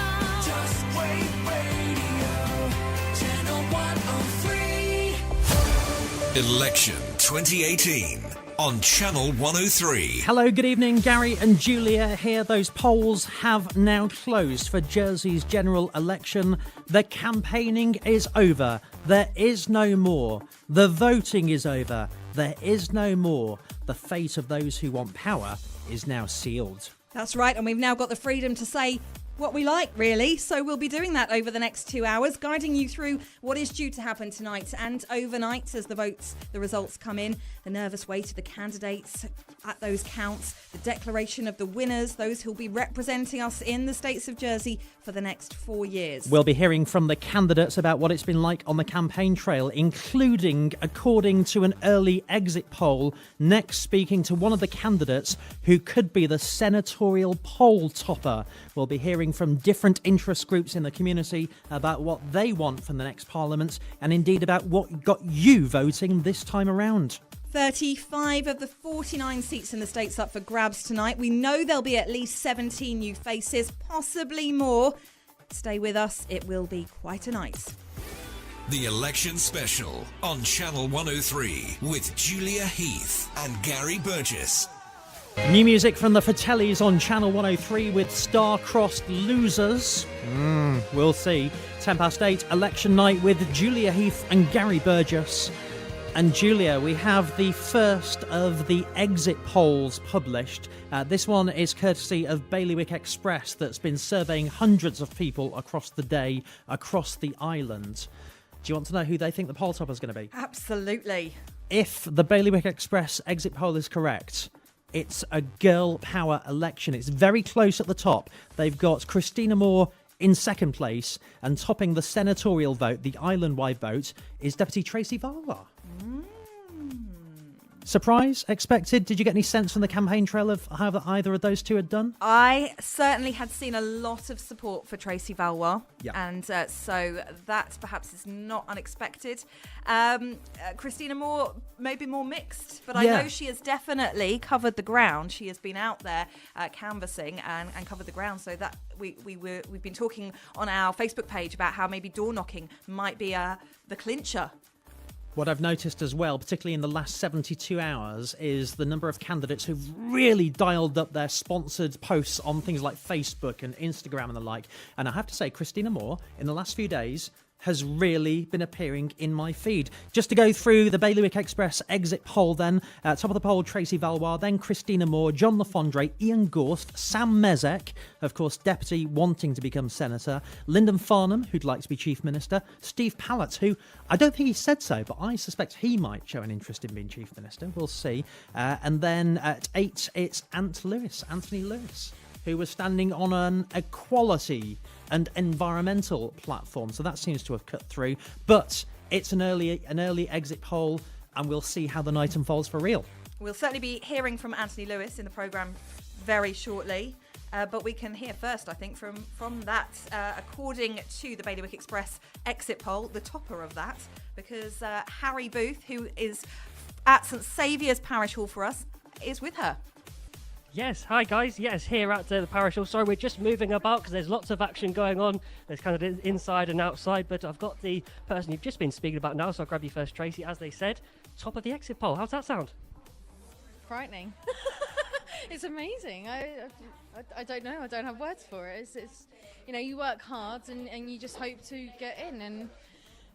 Election 2018 on Channel 103. Hello, good evening. Gary and Giulia here. Those polls have now closed for Jersey's general election. The campaigning is over. There is no more. The voting is over. There is no more. The fate of those who want power is now sealed. That's right, and we've now got the freedom to say what we like, really. So we'll be doing that over the next 2 hours, guiding you through what is due to happen tonight and overnight as the results come in, the nervous wait of the candidates at those counts, the declaration of the winners, those who'll be representing us in the states of Jersey for the next 4 years. We'll be hearing from the candidates about what it's been like on the campaign trail, including, according to an early exit poll, next speaking to one of the candidates who could be the senatorial poll topper. We'll be hearing hearing from different interest groups in the community about what they want from the next Parliament and indeed about what got you voting this time around. 35 of the 49 seats in the state's up for grabs tonight. We know there'll be at least 17 new faces, possibly more. Stay with us, it will be quite a night. The Election Special on Channel 103 with Giulia Heath and Gary Burgess. New music from the Fratellis on Channel 103 with Star-Crossed Losers. We'll see. 8:10, election night with Giulia Heath and Gary Burgess. And Giulia, we have the first of the exit polls published. This one is courtesy of Bailiwick Express that's been surveying hundreds of people across the day, across the island. Do you want to know who they think the poll topper is going to be? Absolutely. If the Bailiwick Express exit poll is correct, it's a girl power election. It's very close at the top. They've got Christina Moore in second place, and topping the senatorial vote, the island-wide vote, is Deputy Tracy Varwar. Surprise? Expected? Did you get any sense from the campaign trail of how either of those two had done? I certainly had seen a lot of support for Tracy Valois, Yep. and so that perhaps is not unexpected. Christina Moore maybe more mixed, but I Yeah. know she has definitely covered the ground. She has been out there canvassing and covered the ground, so that we've been talking on our Facebook page about how maybe door knocking might be the clincher. What I've noticed as well, particularly in the last 72 hours, is the number of candidates who've really dialed up their sponsored posts on things like Facebook and Instagram and the like. And I have to say, Christina Moore, in the last few days, has really been appearing in my feed. Just to go through the Bailiwick Express exit poll then, top of the poll, Tracy Valois, then Christina Moore, John Lafondre, Ian Gorst, Sam Mezek, of course, Deputy wanting to become Senator, Lyndon Farnham, who'd like to be Chief Minister, Steve Pallett, who, I don't think he said so, but I suspect he might show an interest in being Chief Minister. We'll see. And then at 8, it's Anthony Lewis, who was standing on an equality and environmental platform. So that seems to have cut through. But it's an early exit poll, and we'll see how the night unfolds for real. We'll certainly be hearing from Anthony Lewis in the programme very shortly. But we can hear first, I think, from that, according to the Bailiwick Express exit poll, the topper of that, because Harry Booth, who is at St Saviour's Parish Hall for us, is with her. Yes, hi guys. Yes, here at the parish hall. Sorry, we're just moving about because there's lots of action going on. There's kind of inside and outside, but I've got the person you've just been speaking about now, so I'll grab you first, Tracy. As they said, top of the exit poll. How's that sound? Frightening. It's amazing. I don't know. I don't have words for it. It's you work hard and you just hope to get in,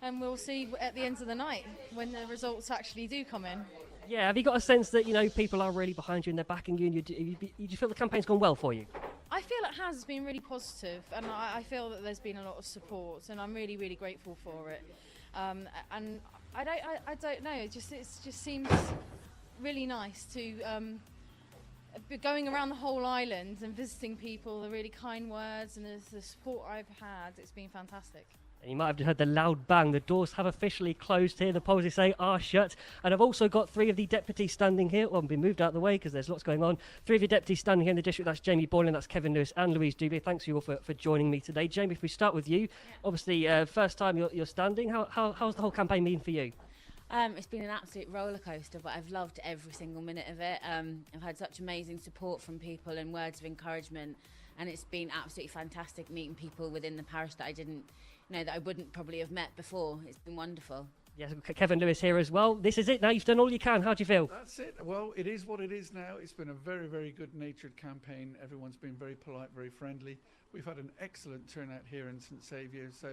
and we'll see at the end of the night when the results actually do come in. Yeah, have you got a sense that, people are really behind you and they're backing you, and you feel the campaign's gone well for you? I feel it has been really positive, and I feel that there's been a lot of support, and I'm really, really grateful for it. And I don't know. It just seems really nice to be going around the whole island and visiting people. The really kind words and the support I've had. It's been fantastic. And you might have heard the loud bang. The doors have officially closed here. The polls, they say, are shut. And I've also got 3 of the deputies standing here. Well, I've been moved out of the way because there's lots going on. 3 of your deputies standing here in the district. That's Jamie Boylan, that's Kevin Lewis and Louise Dubier. Thanks you all for joining me today. Jamie, if we start with you. Obviously, first time you're standing. How's the whole campaign been for you? It's been an absolute roller coaster, but I've loved every single minute of it. I've had such amazing support from people and words of encouragement, and it's been absolutely fantastic meeting people within the parish that I didn't that I wouldn't probably have met before. It's been wonderful. Yes, Kevin Lewis here as well. This is it now. You've done all you can. How do you feel? That's it. Well, it is what it is now. It's been a very, very good-natured campaign. Everyone's been very polite, very friendly. We've had an excellent turnout here in St Saviour's, so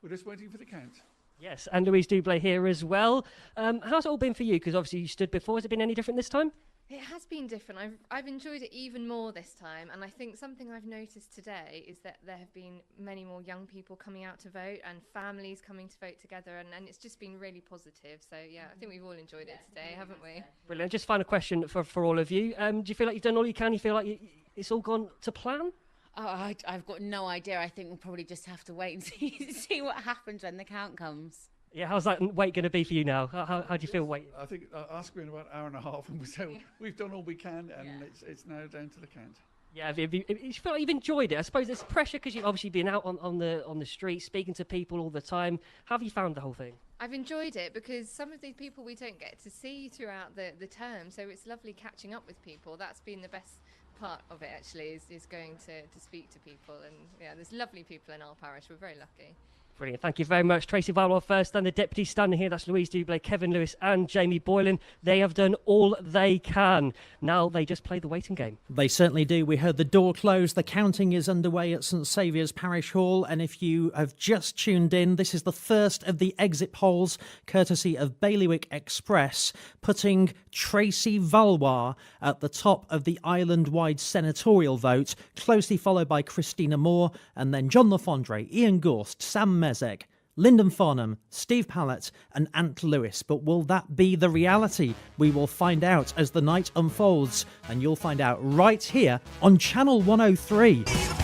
we're just waiting for the count. Yes, and Louise Dublé here as well. How's it all been for you? Because obviously you stood before. Has it been any different this time? It has been different. I've enjoyed it even more this time, and I think something I've noticed today is that there have been many more young people coming out to vote and families coming to vote together, and it's just been really positive. So yeah, I think we've all enjoyed it today, haven't we? Brilliant. Just final question for all of you. Do you feel like you've done all you can? You feel like it's all gone to plan? Oh, I've got no idea. I think we'll probably just have to wait and see what happens when the count comes. Yeah, how's that wait going to be for you now? How do you feel waiting? I think ask me in about an hour and a half, and we say we've done all we can, and it's now down to the count. Yeah, you feel like you've enjoyed it. I suppose there's pressure because you've obviously been out on the street, speaking to people all the time. How have you found the whole thing? I've enjoyed it because some of these people we don't get to see throughout the term, so it's lovely catching up with people. That's been the best part of it, actually, is going to speak to people. And yeah, there's lovely people in our parish. We're very lucky. Brilliant. Thank you very much. Tracy Valwell first, and the deputy standing here. That's Louise Dublé, Kevin Lewis and Jamie Boylan. They have done all they can. Now they just play the waiting game. They certainly do. We heard the door close. The counting is underway at St Saviour's Parish Hall. And if you have just tuned in, this is the first of the exit polls, courtesy of Bailiwick Express, putting Tracy Valwell at the top of the island-wide senatorial vote, closely followed by Christina Moore, and then John Lafondre, Ian Gorst, Sam Mezek, Lyndon Farnham, Steve Pallett and Ant Lewis. But will that be the reality? We will find out as the night unfolds, and you'll find out right here on Channel 103.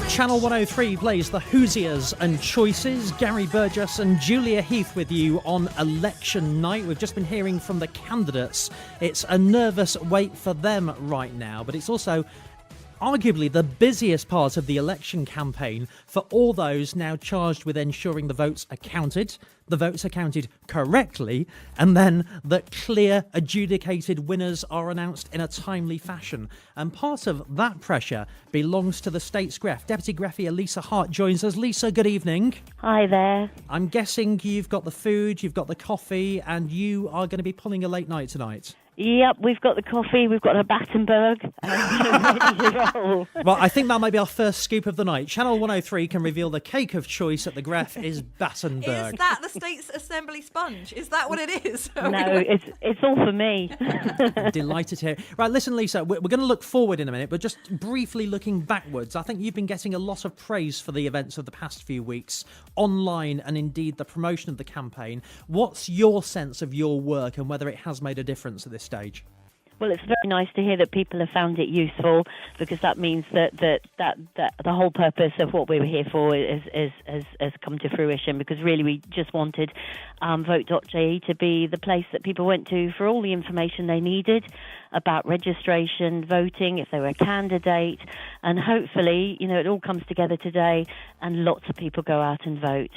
Channel 103 plays the Hoosiers and Choices. Gary Burgess and Giulia Heath with you on election night. We've just been hearing from the candidates. It's a nervous wait for them right now, but it's also arguably the busiest part of the election campaign for all those now charged with ensuring the votes are counted correctly, and then that clear, adjudicated winners are announced in a timely fashion. And part of that pressure belongs to the state's Gref. Deputy Greffier Lisa Hart joins us. Lisa, good evening. Hi there. I'm guessing you've got the food, you've got the coffee, and you are going to be pulling a late night tonight. Yep, we've got the coffee, we've got a Battenberg. Well, I think that might be our first scoop of the night. Channel 103 can reveal the cake of choice at the Gref is Battenberg. Is that the State's Assembly sponge? Is that what it is? No, it's all for me. Delighted to hear. Right, listen, Lisa, we're going to look forward in a minute, but just briefly looking backwards, I think you've been getting a lot of praise for the events of the past few weeks, online and indeed the promotion of the campaign. What's your sense of your work and whether it has made a difference at this stage? Well, it's very nice to hear that people have found it useful, because that means that the whole purpose of what we were here for has come to fruition, because really we just wanted vote.je to be the place that people went to for all the information they needed about registration, voting, if they were a candidate, and hopefully, it all comes together today and lots of people go out and vote.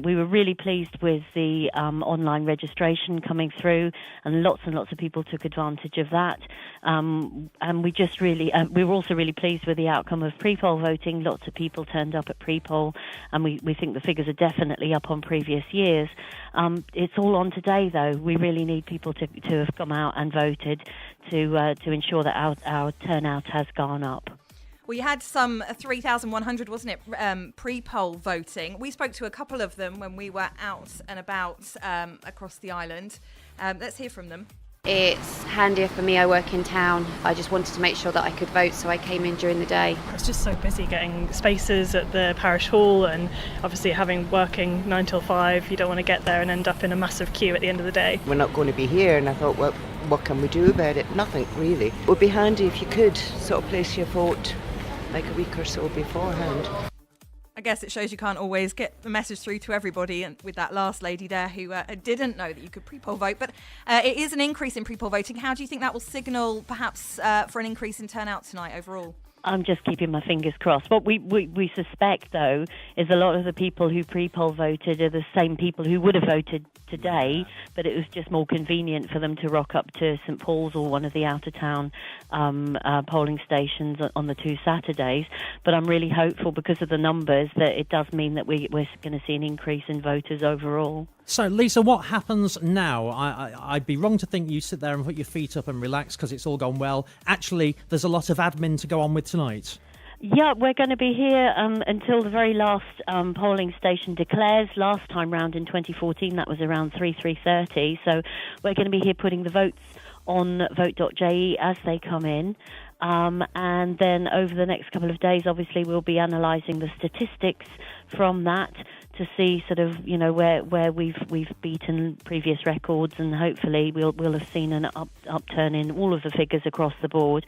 We were really pleased with the online registration coming through, and lots of people took advantage of that. And we just really, we were also really pleased with the outcome of pre-poll voting. Lots of people turned up at pre-poll, and we think the figures are definitely up on previous years. It's all on today, though. We really need people to have come out and voted to ensure that our turnout has gone up. We had some 3,100, wasn't it, pre-poll voting. We spoke to a couple of them when we were out and about across the island. Let's hear from them. It's handier for me. I work in town. I just wanted to make sure that I could vote, so I came in during the day. It's just so busy getting spaces at the parish hall, and obviously working 9 till 5, you don't want to get there and end up in a massive queue at the end of the day. We're not going to be here, and I thought, well, what can we do about it? Nothing, really. It would be handy if you could sort of place your vote like a week or so beforehand. I guess it shows you can't always get the message through to everybody, and with that last lady there who didn't know that you could pre-poll vote. But it is an increase in pre-poll voting. How do you think that will signal perhaps for an increase in turnout tonight overall? I'm just keeping my fingers crossed. What we suspect, though, is a lot of the people who pre-poll voted are the same people who would have voted today, but it was just more convenient for them to rock up to St Paul's or one of the out-of-town polling stations on the 2 Saturdays. But I'm really hopeful, because of the numbers, that it does mean that we're going to see an increase in voters overall. So, Lisa, what happens now? I'd be wrong to think you sit there and put your feet up and relax because it's all gone well. Actually, there's a lot of admin to go on with tonight. Yeah, we're going to be here until the very last polling station declares. Last time round in 2014, that was around 3:30. So we're going to be here putting the votes on vote.je as they come in. And then over the next couple of days, obviously, we'll be analysing the statistics from that to see sort of, where we've beaten previous records, and hopefully we'll have seen an upturn in all of the figures across the board.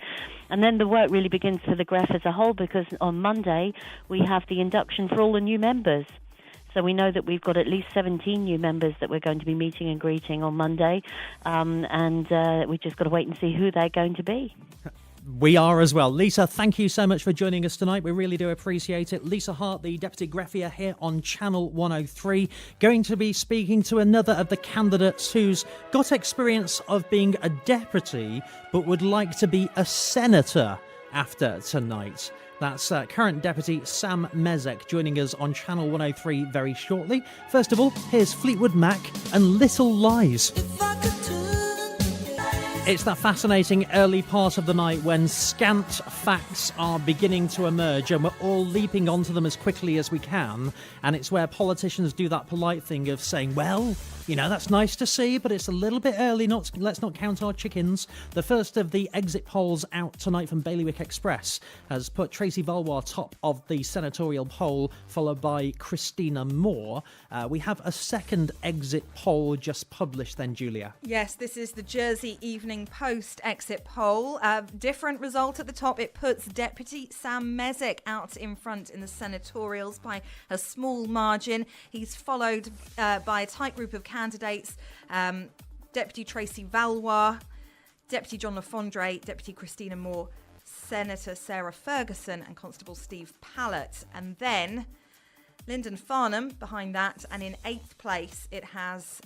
And then the work really begins for the Gref as a whole, because on Monday we have the induction for all the new members. So we know that we've got at least 17 new members that we're going to be meeting and greeting on Monday, and we've just got to wait and see who they're going to be. We are as well. Lisa, thank you so much for joining us tonight. We really do appreciate it. Lisa Hart, the Deputy Greffier here on Channel 103, going to be speaking to another of the candidates who's got experience of being a deputy but would like to be a senator after tonight. That's current Deputy Sam Mezek joining us on Channel 103 very shortly. First of all, here's Fleetwood Mac and Little Lies. It's that fascinating early part of the night when scant facts are beginning to emerge and we're all leaping onto them as quickly as we can. And it's where politicians do that polite thing of saying, well, you know, that's nice to see, but it's a little bit early. Let's not count our chickens. The first of the exit polls out tonight from Bailiwick Express has put Tracy Valois top of the senatorial poll, followed by Christina Moore. We have a second exit poll just published then, Giulia. Yes, this is the Jersey Evening Post exit poll. Different result at the top. It puts Deputy Sam Mezek out in front in the senatorials by a small margin. He's followed by a tight group of candidates, Deputy Tracy Valois, Deputy John Lafondre, Deputy Christina Moore, Senator Sarah Ferguson and Constable Steve Pallett. And then Lyndon Farnham behind that, and in 8th place it has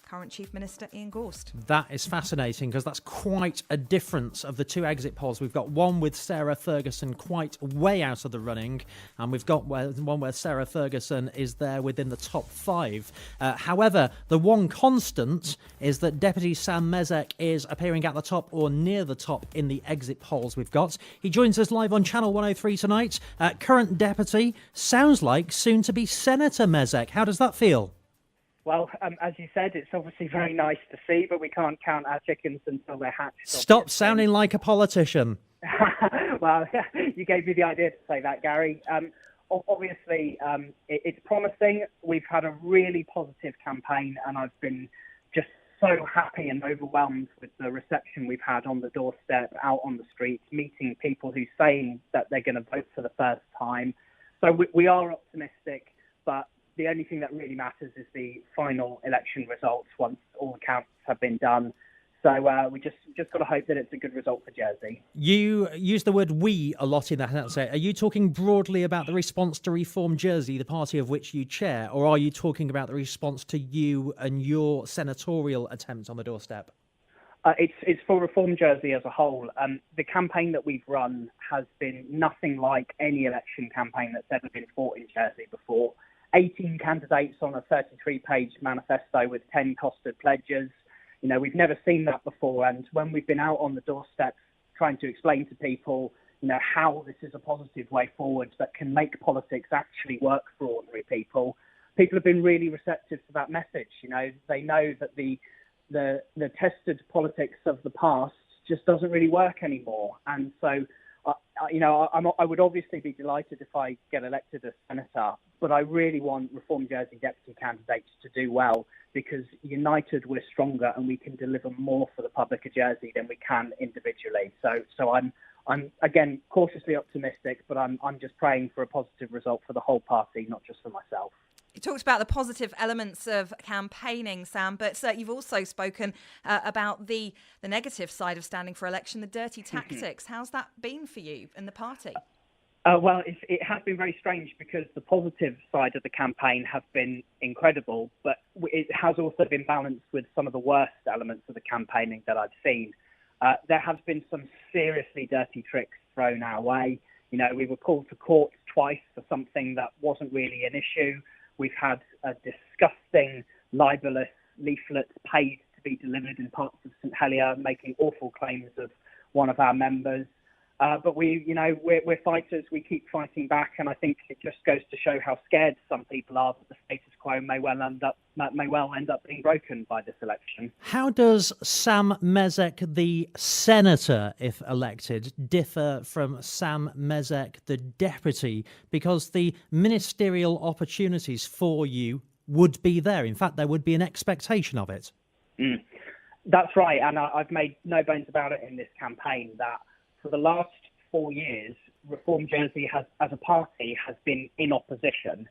current Chief Minister Ian Gorst. That is fascinating because that's quite a difference of the two exit polls. We've got one with Sarah Ferguson quite way out of the running, and we've got one where Sarah Ferguson is there within the top 5. However, the one constant is that Deputy Sam Mezek is appearing at the top or near the top in the exit polls we've got. He joins us live on Channel 103 tonight. Current Deputy, sounds like soon to be Senator Mezek. How does that feel? Well, as you said, it's obviously very nice to see, but we can't count our chickens until they're hatched. Stop sounding like a politician. Well, you gave me the idea to say that, Gary. Obviously, it's promising. We've had a really positive campaign, and I've been just so happy and overwhelmed with the reception we've had on the doorstep, out on the streets, meeting people who are saying that they're going to vote for the first time. So we are optimistic, but the only thing that really matters is the final election results once all the counts have been done. So we just got to hope that it's a good result for Jersey. You use the word "we" a lot in that answer. Are you talking broadly about the response to Reform Jersey, the party of which you chair, or are you talking about the response to you and your senatorial attempts on the doorstep? It's for Reform Jersey as a whole. The campaign that we've run has been nothing like any election campaign that's ever been fought in Jersey before. 18 candidates on a 33-page manifesto with 10 costed pledges. You know, we've never seen that before. And when we've been out on the doorsteps trying to explain to people, you know, how this is a positive way forward that can make politics actually work for ordinary people, people have been really receptive to that message. You know, they know that the tested politics of the past just doesn't really work anymore. And so, I would obviously be delighted if I get elected as senator, but I really want Reform Jersey deputy candidates to do well, because united we're stronger and we can deliver more for the public of Jersey than we can individually. So I'm again cautiously optimistic, but I'm just praying for a positive result for the whole party, not just for myself. You talked about the positive elements of campaigning, Sam, but you've also spoken about the negative side of standing for election, the dirty tactics. How's that been for you and the party? Well, it has been very strange because the positive side of the campaign has been incredible, but it has also been balanced with some of the worst elements of the campaigning that I've seen. There have been some seriously dirty tricks thrown our way. You know, we were called to court twice for something that wasn't really an issue. We've had disgusting, libelous leaflets paid to be delivered in parts of St Helier, making awful claims of one of our members. But we're fighters. We keep fighting back, and I think it just goes to show how scared some people are that the status quo may well end up being broken by this election. How does Sam Mezek, the senator, if elected, differ from Sam Mezek, the deputy? Because the ministerial opportunities for you would be there. In fact, there would be an expectation of it. That's right, and I've made no bones about it in this campaign that for the last 4 years, Reform Jersey has, as a party, has been in opposition,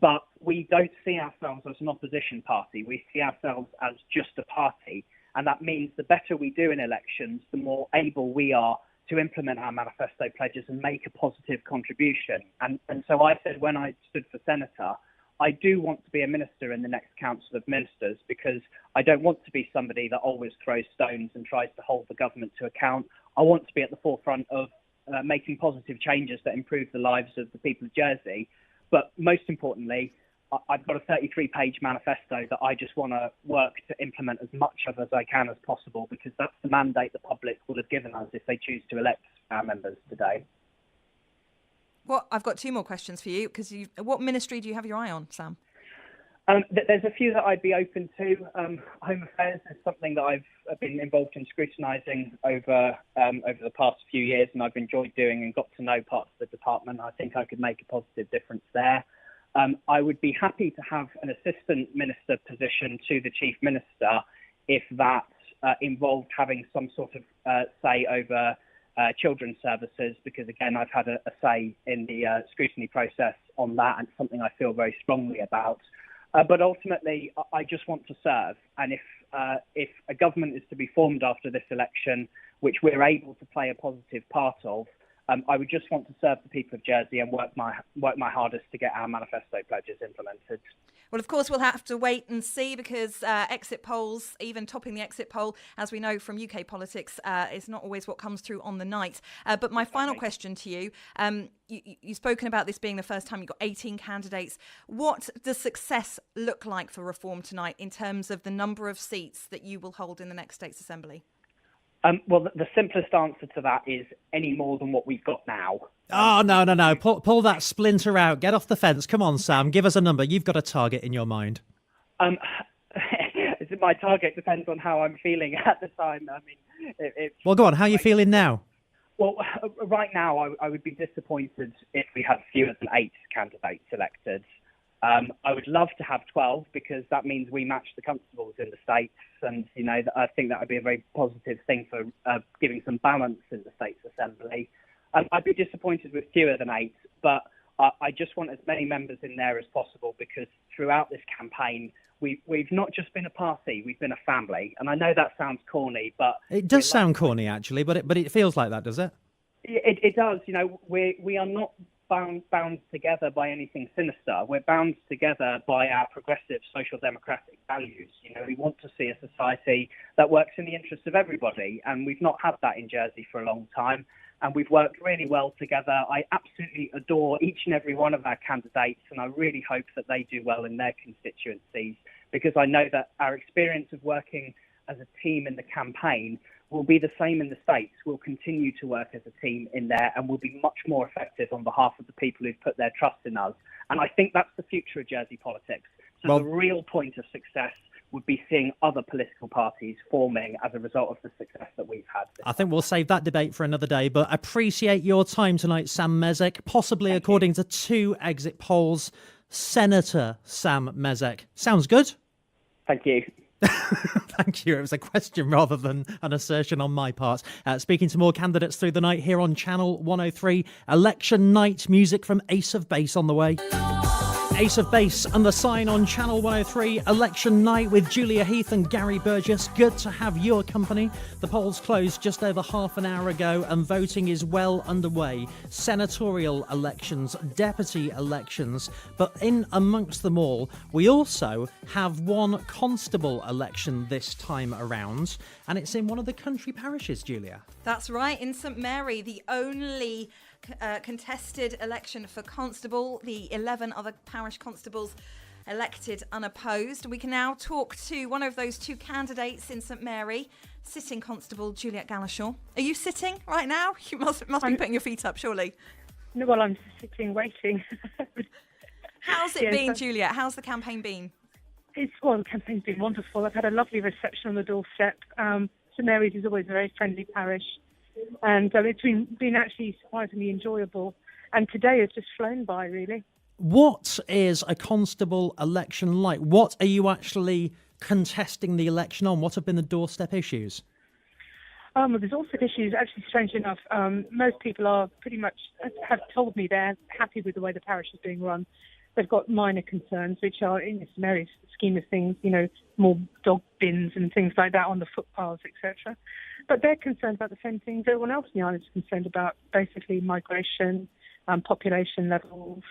but we don't see ourselves as an opposition party. We see ourselves as just a party, and that means the better we do in elections, the more able we are to implement our manifesto pledges and make a positive contribution. And so I said when I stood for senator, I do want to be a minister in the next Council of Ministers, because I don't want to be somebody that always throws stones and tries to hold the government to account. I want to be at the forefront of making positive changes that improve the lives of the people of Jersey. But most importantly, I've got a 33-page manifesto that I just want to work to implement as much of as I can as possible, because that's the mandate the public would have given us if they choose to elect our members today. Well, I've got two more questions for you, because what ministry do you have your eye on, Sam? There's a few that I'd be open to. Home Affairs is something that I've been involved in scrutinising over the past few years, and I've enjoyed doing and got to know parts of the department. I think I could make a positive difference there. I would be happy to have an assistant minister position to the chief minister if that involved having some sort of say over children's services, because again, I've had a say in the scrutiny process on that, and something I feel very strongly about. But ultimately, I just want to serve. And if a government is to be formed after this election, which we're able to play a positive part of, I would just want to serve the people of Jersey and work my hardest to get our manifesto pledges implemented. Well, of course, we'll have to wait and see, because exit polls, even topping the exit poll, as we know from UK politics, is not always what comes through on the night. But my final question to you, you've spoken about this being the first time you've got 18 candidates. What does success look like for Reform tonight in terms of the number of seats that you will hold in the next States Assembly? Well, the simplest answer to that is any more than what we've got now. Oh, no. Pull that splinter out. Get off the fence. Come on, Sam. Give us a number. You've got a target in your mind. My target depends on how I'm feeling at the time. I mean, well, go on. How are you feeling now? Well, right now, I would be disappointed if we had fewer than 8 candidates elected. I would love to have 12, because that means we match the constables in the states, and I think that would be a very positive thing for giving some balance in the States Assembly. I'd be disappointed with fewer than 8, but I just want as many members in there as possible, because throughout this campaign we've not just been a party, we've been a family. And I know that sounds corny, but it does sound corny actually, but it feels like that, does it? It does. We are not bound together by anything sinister. We're bound together by our progressive social democratic values. We want to see a society that works in the interests of everybody, and we've not had that in Jersey for a long time, and we've worked really well together. I absolutely adore each and every one of our candidates, and I really hope that they do well in their constituencies, because I know that our experience of working as a team in the campaign will be the same in the States. We'll continue to work as a team in there, and we'll be much more effective on behalf of the people who've put their trust in us. And I think that's the future of Jersey politics. So the real point of success would be seeing other political parties forming as a result of the success that we've had. I think we'll save that debate for another day, but appreciate your time tonight, Sam Mezek. Possibly, according to 2 exit polls, Senator Sam Mezek. Sounds good? Thank you. Thank you. It was a question rather than an assertion on my part. Speaking to more candidates through the night here on Channel 103. Election night music from Ace of Base on the way. Ace of Base and The Sign on Channel 103. Election night with Giulia, Heath and Gary Burgess. Good to have your company. The polls closed just over half an hour ago and voting is well underway. Senatorial elections, deputy elections, but in amongst them all, we also have one constable election this time around, and it's in one of the country parishes, Giulia. That's right, in St Mary, the only contested election for constable, the 11 other parish constables elected unopposed. We can now talk to one of those 2 candidates in St Mary, sitting constable Juliet Galashaw. Are you sitting right now? You must be putting your feet up, surely. No, well, I'm sitting waiting. How's it been, Juliet? How's the campaign been? The campaign's been wonderful. I've had a lovely reception on the doorstep. St Mary's is always a very friendly parish. And it's been actually surprisingly enjoyable. And today has just flown by, really. What is a constable election like? What are you actually contesting the election on? What have been the doorstep issues? The doorstep issues, actually, strangely enough, most people are pretty much have told me they're happy with the way the parish is being run. They've got minor concerns, which are, in the Mary's scheme of things, more dog bins and things like that on the footpaths, etc. But they're concerned about the same things everyone else in the island is concerned about, basically migration, population levels,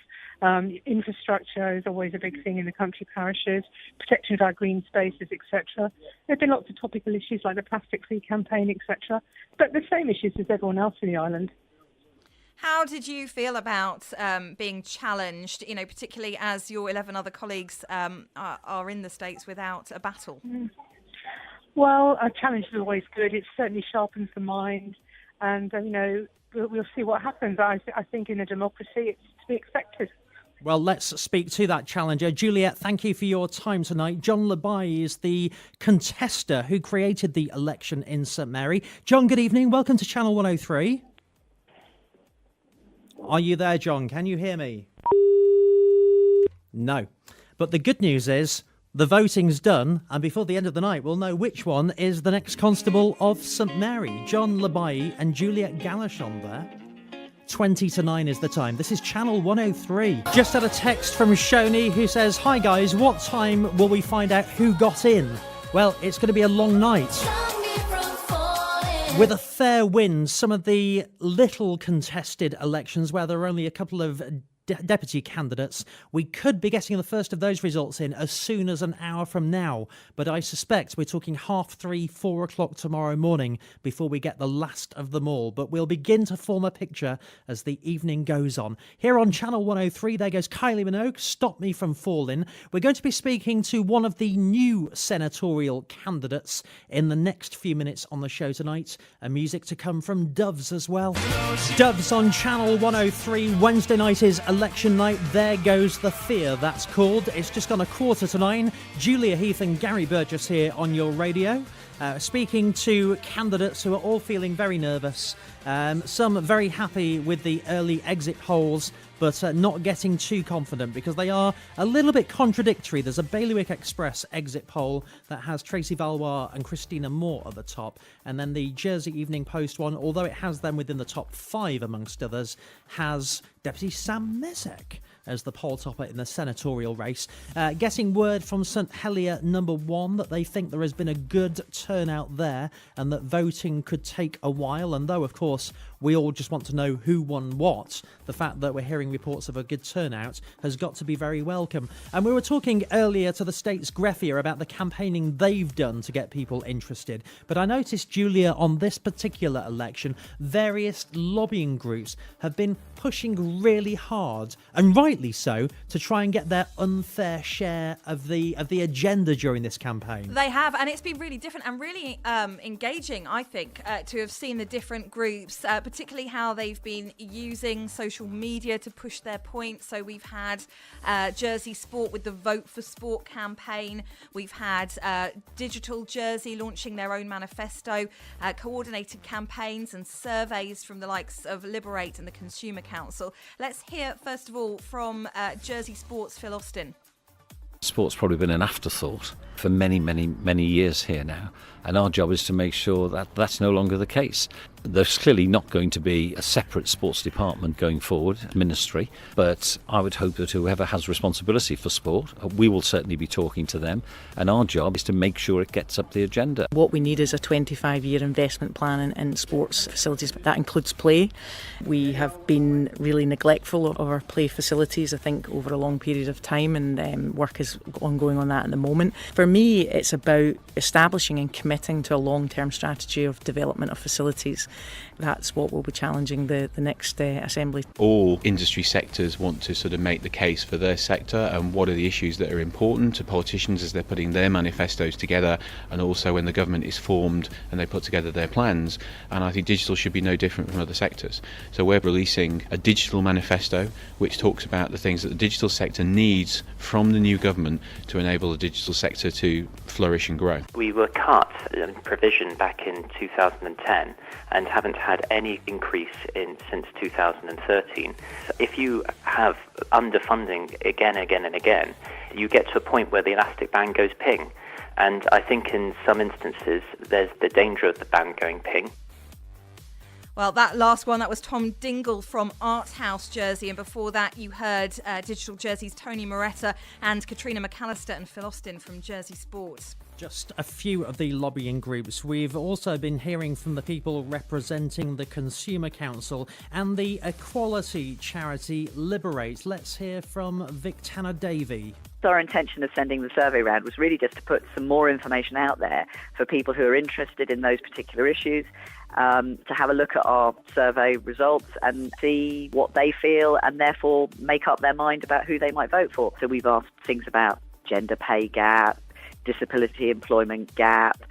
infrastructure is always a big thing in the country parishes, protection of our green spaces, etc. There have been lots of topical issues like the plastic-free campaign, etc. But the same issues as everyone else in the island. How did you feel about being challenged, particularly as your 11 other colleagues are in the States without a battle? Well, a challenge is always good. It certainly sharpens the mind. And, we'll see what happens. I think in a democracy, it's to be expected. Well, let's speak to that challenger. Giulia, thank you for your time tonight. John Labai is the contester who created the election in St Mary. John, good evening. Welcome to Channel 103. Are you there, John? Can you hear me? No. But the good news is the voting's done, and before the end of the night, we'll know which one is the next constable of St Mary. John Labai and Juliet Galachon there. 8:20 is the time. This is Channel 103. Just had a text from Shoni who says, "Hi guys, what time will we find out who got in?" Well, it's going to be a long night. With a fair wind, some of the little contested elections where there are only a couple of deputy candidates, we could be getting the first of those results in as soon as an hour from now. But I suspect we're talking 3:30, 4 o'clock tomorrow morning before we get the last of them all. But we'll begin to form a picture as the evening goes on. Here on Channel 103, there goes Kylie Minogue, Stop Me From Falling. We're going to be speaking to one of the new senatorial candidates in the next few minutes on the show tonight. And music to come from Doves as well. Doves on Channel 103. Wednesday night is election night. There goes the fear, that's called. It's just gone 8:45. Giulia, Heath and Gary Burgess here on your radio. Speaking to candidates who are all feeling very nervous. Some very happy with the early exit polls, but not getting too confident because they are a little bit contradictory. There's a Bailiwick Express exit poll that has Tracy Valois and Christina Moore at the top, and then the Jersey Evening Post one, although it has them within the top 5 amongst others, has Deputy Sam Mesek as the poll topper in the senatorial race. Getting word from St Helier number 1 that they think there has been a good turnout there and that voting could take a while. And though, of course, we all just want to know who won what, the fact that we're hearing reports of a good turnout has got to be very welcome. And we were talking earlier to the States Greffier about the campaigning they've done to get people interested. But I noticed, Giulia, on this particular election, various lobbying groups have been pushing really hard, and rightly so, to try and get their unfair share of the agenda during this campaign. They have, and it's been really different and really engaging, I think, to have seen the different groups, particularly how they've been using social media to push their points. So we've had Jersey Sport with the Vote for Sport campaign. We've had Digital Jersey launching their own manifesto, coordinated campaigns and surveys from the likes of Liberate and the Consumer Council. Let's hear, first of all, from Jersey Sport's Phil Austin. Sport's probably been an afterthought for many, many, many years here now, and our job is to make sure that that's no longer the case. There's clearly not going to be a separate sports department going forward, ministry, but I would hope that whoever has responsibility for sport, we will certainly be talking to them, and our job is to make sure it gets up the agenda. What we need is a 25-year investment plan in sports facilities. That includes play. We have been really neglectful of our play facilities, I think, over a long period of time, and work is ongoing on that at the moment. For me, it's about establishing and committing to a long-term strategy of development of facilities. That's what will be challenging the next Assembly. All industry sectors want to sort of make the case for their sector and what are the issues that are important to politicians as they're putting their manifestos together, and also when the government is formed and they put together their plans. And I think digital should be no different from other sectors. So we're releasing a digital manifesto which talks about the things that the digital sector needs from the new government to enable the digital sector to flourish and grow. We were cut in provision back in 2010 and haven't had any increase since 2013. If you have underfunding again and again, you get to a point where the elastic band goes ping. And I think in some instances there's the danger of the band going ping. Well, that last one, that was Tom Dingle from Art House Jersey. And before that, you heard Digital Jersey's Tony Moretta and Katrina McAllister and Phil Austin from Jersey Sports. Just a few of the lobbying groups. We've also been hearing from the people representing the Consumer Council and the equality charity Liberate. Let's hear from Victana Davey. Our intention of sending the survey round was really just to put some more information out there for people who are interested in those particular issues, to have a look at our survey results and see what they feel and therefore make up their mind about who they might vote for. So we've asked things about gender pay gap, disability employment gap,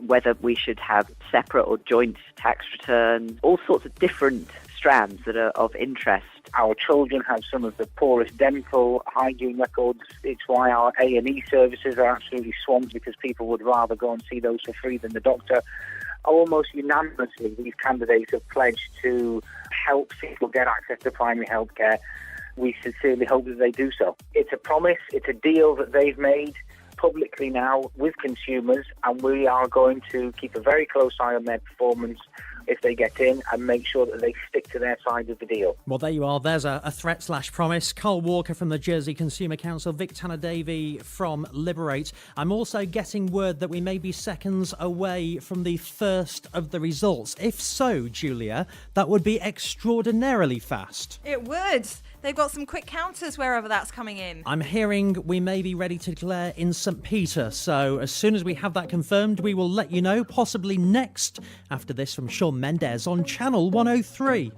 whether we should have separate or joint tax returns, all sorts of different strands that are of interest. Our children have some of the poorest dental hygiene records. It's why our A&E services are absolutely swamped, because people would rather go and see those for free than the doctor. Almost unanimously, these candidates have pledged to help people get access to primary health care. We sincerely hope that they do so. It's a promise, it's a deal that they've made publicly now with consumers, and we are going to keep a very close eye on their performance if they get in and make sure that they stick to their side of the deal. Well, there you are. There's a threat/promise. Carl Walker from the Jersey Consumer Council, Victana Davey from Liberate. I'm also getting word that we may be seconds away from the first of the results. If so, Giulia, that would be extraordinarily fast. It would. They've got some quick counters wherever that's coming in. I'm hearing we may be ready to declare in St. Peter, so as soon as we have that confirmed, we will let you know, possibly next, after this from Shawn Mendes on Channel 103.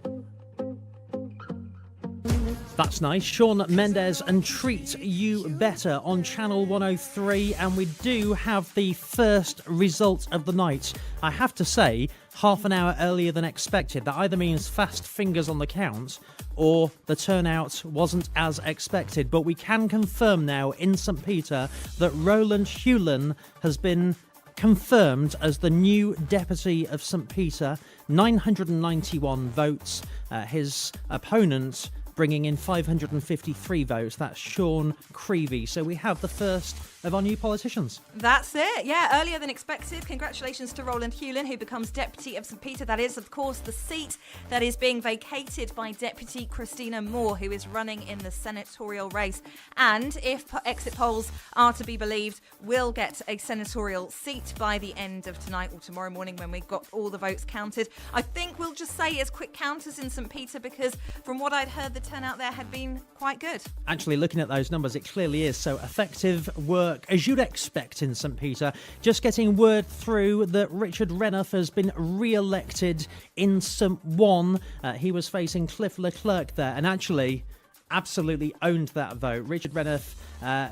That's nice. Shawn Mendes and Treat You Better on Channel 103, and we do have the first result of the night. I have to say, half an hour earlier than expected. That either means fast fingers on the count or the turnout wasn't as expected. But we can confirm now in St. Peter that Roland Hewlin has been confirmed as the new Deputy of St. Peter. 991 votes. His opponent bringing in 553 votes. That's Sean Creevy. So we have the first of our new politicians. That's it. Yeah, earlier than expected. Congratulations to Roland Hewlin, who becomes Deputy of St. Peter. That is, of course, the seat that is being vacated by Deputy Christina Moore, who is running in the senatorial race. And if exit polls are to be believed, will get a senatorial seat by the end of tonight or tomorrow morning when we've got all the votes counted. I think we'll just say it's quick counters in St. Peter, because from what I'd heard, the turnout there had been quite good. Actually, looking at those numbers, it clearly is. So effective work as you'd expect in St. Peter. Just getting word through that Richard Renouf has been re-elected in St. One. He was facing Cliff Leclerc there and actually absolutely owned that vote. Richard Renouf,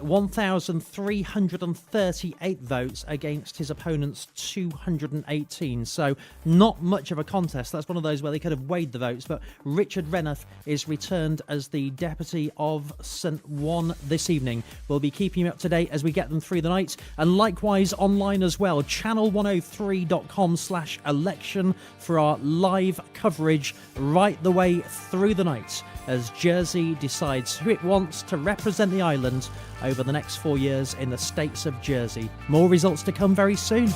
1,338 votes against his opponent's 218. So not much of a contest. That's one of those where they could have weighed the votes, but Richard Renouf is returned as the Deputy of St. One this evening. We'll be keeping you up to date as we get them through the night, and likewise online as well. channel103.com/election for our live coverage right the way through the night as Jersey decides who it wants to represent the island over the next 4 years in the states of Jersey. More results to come very soon.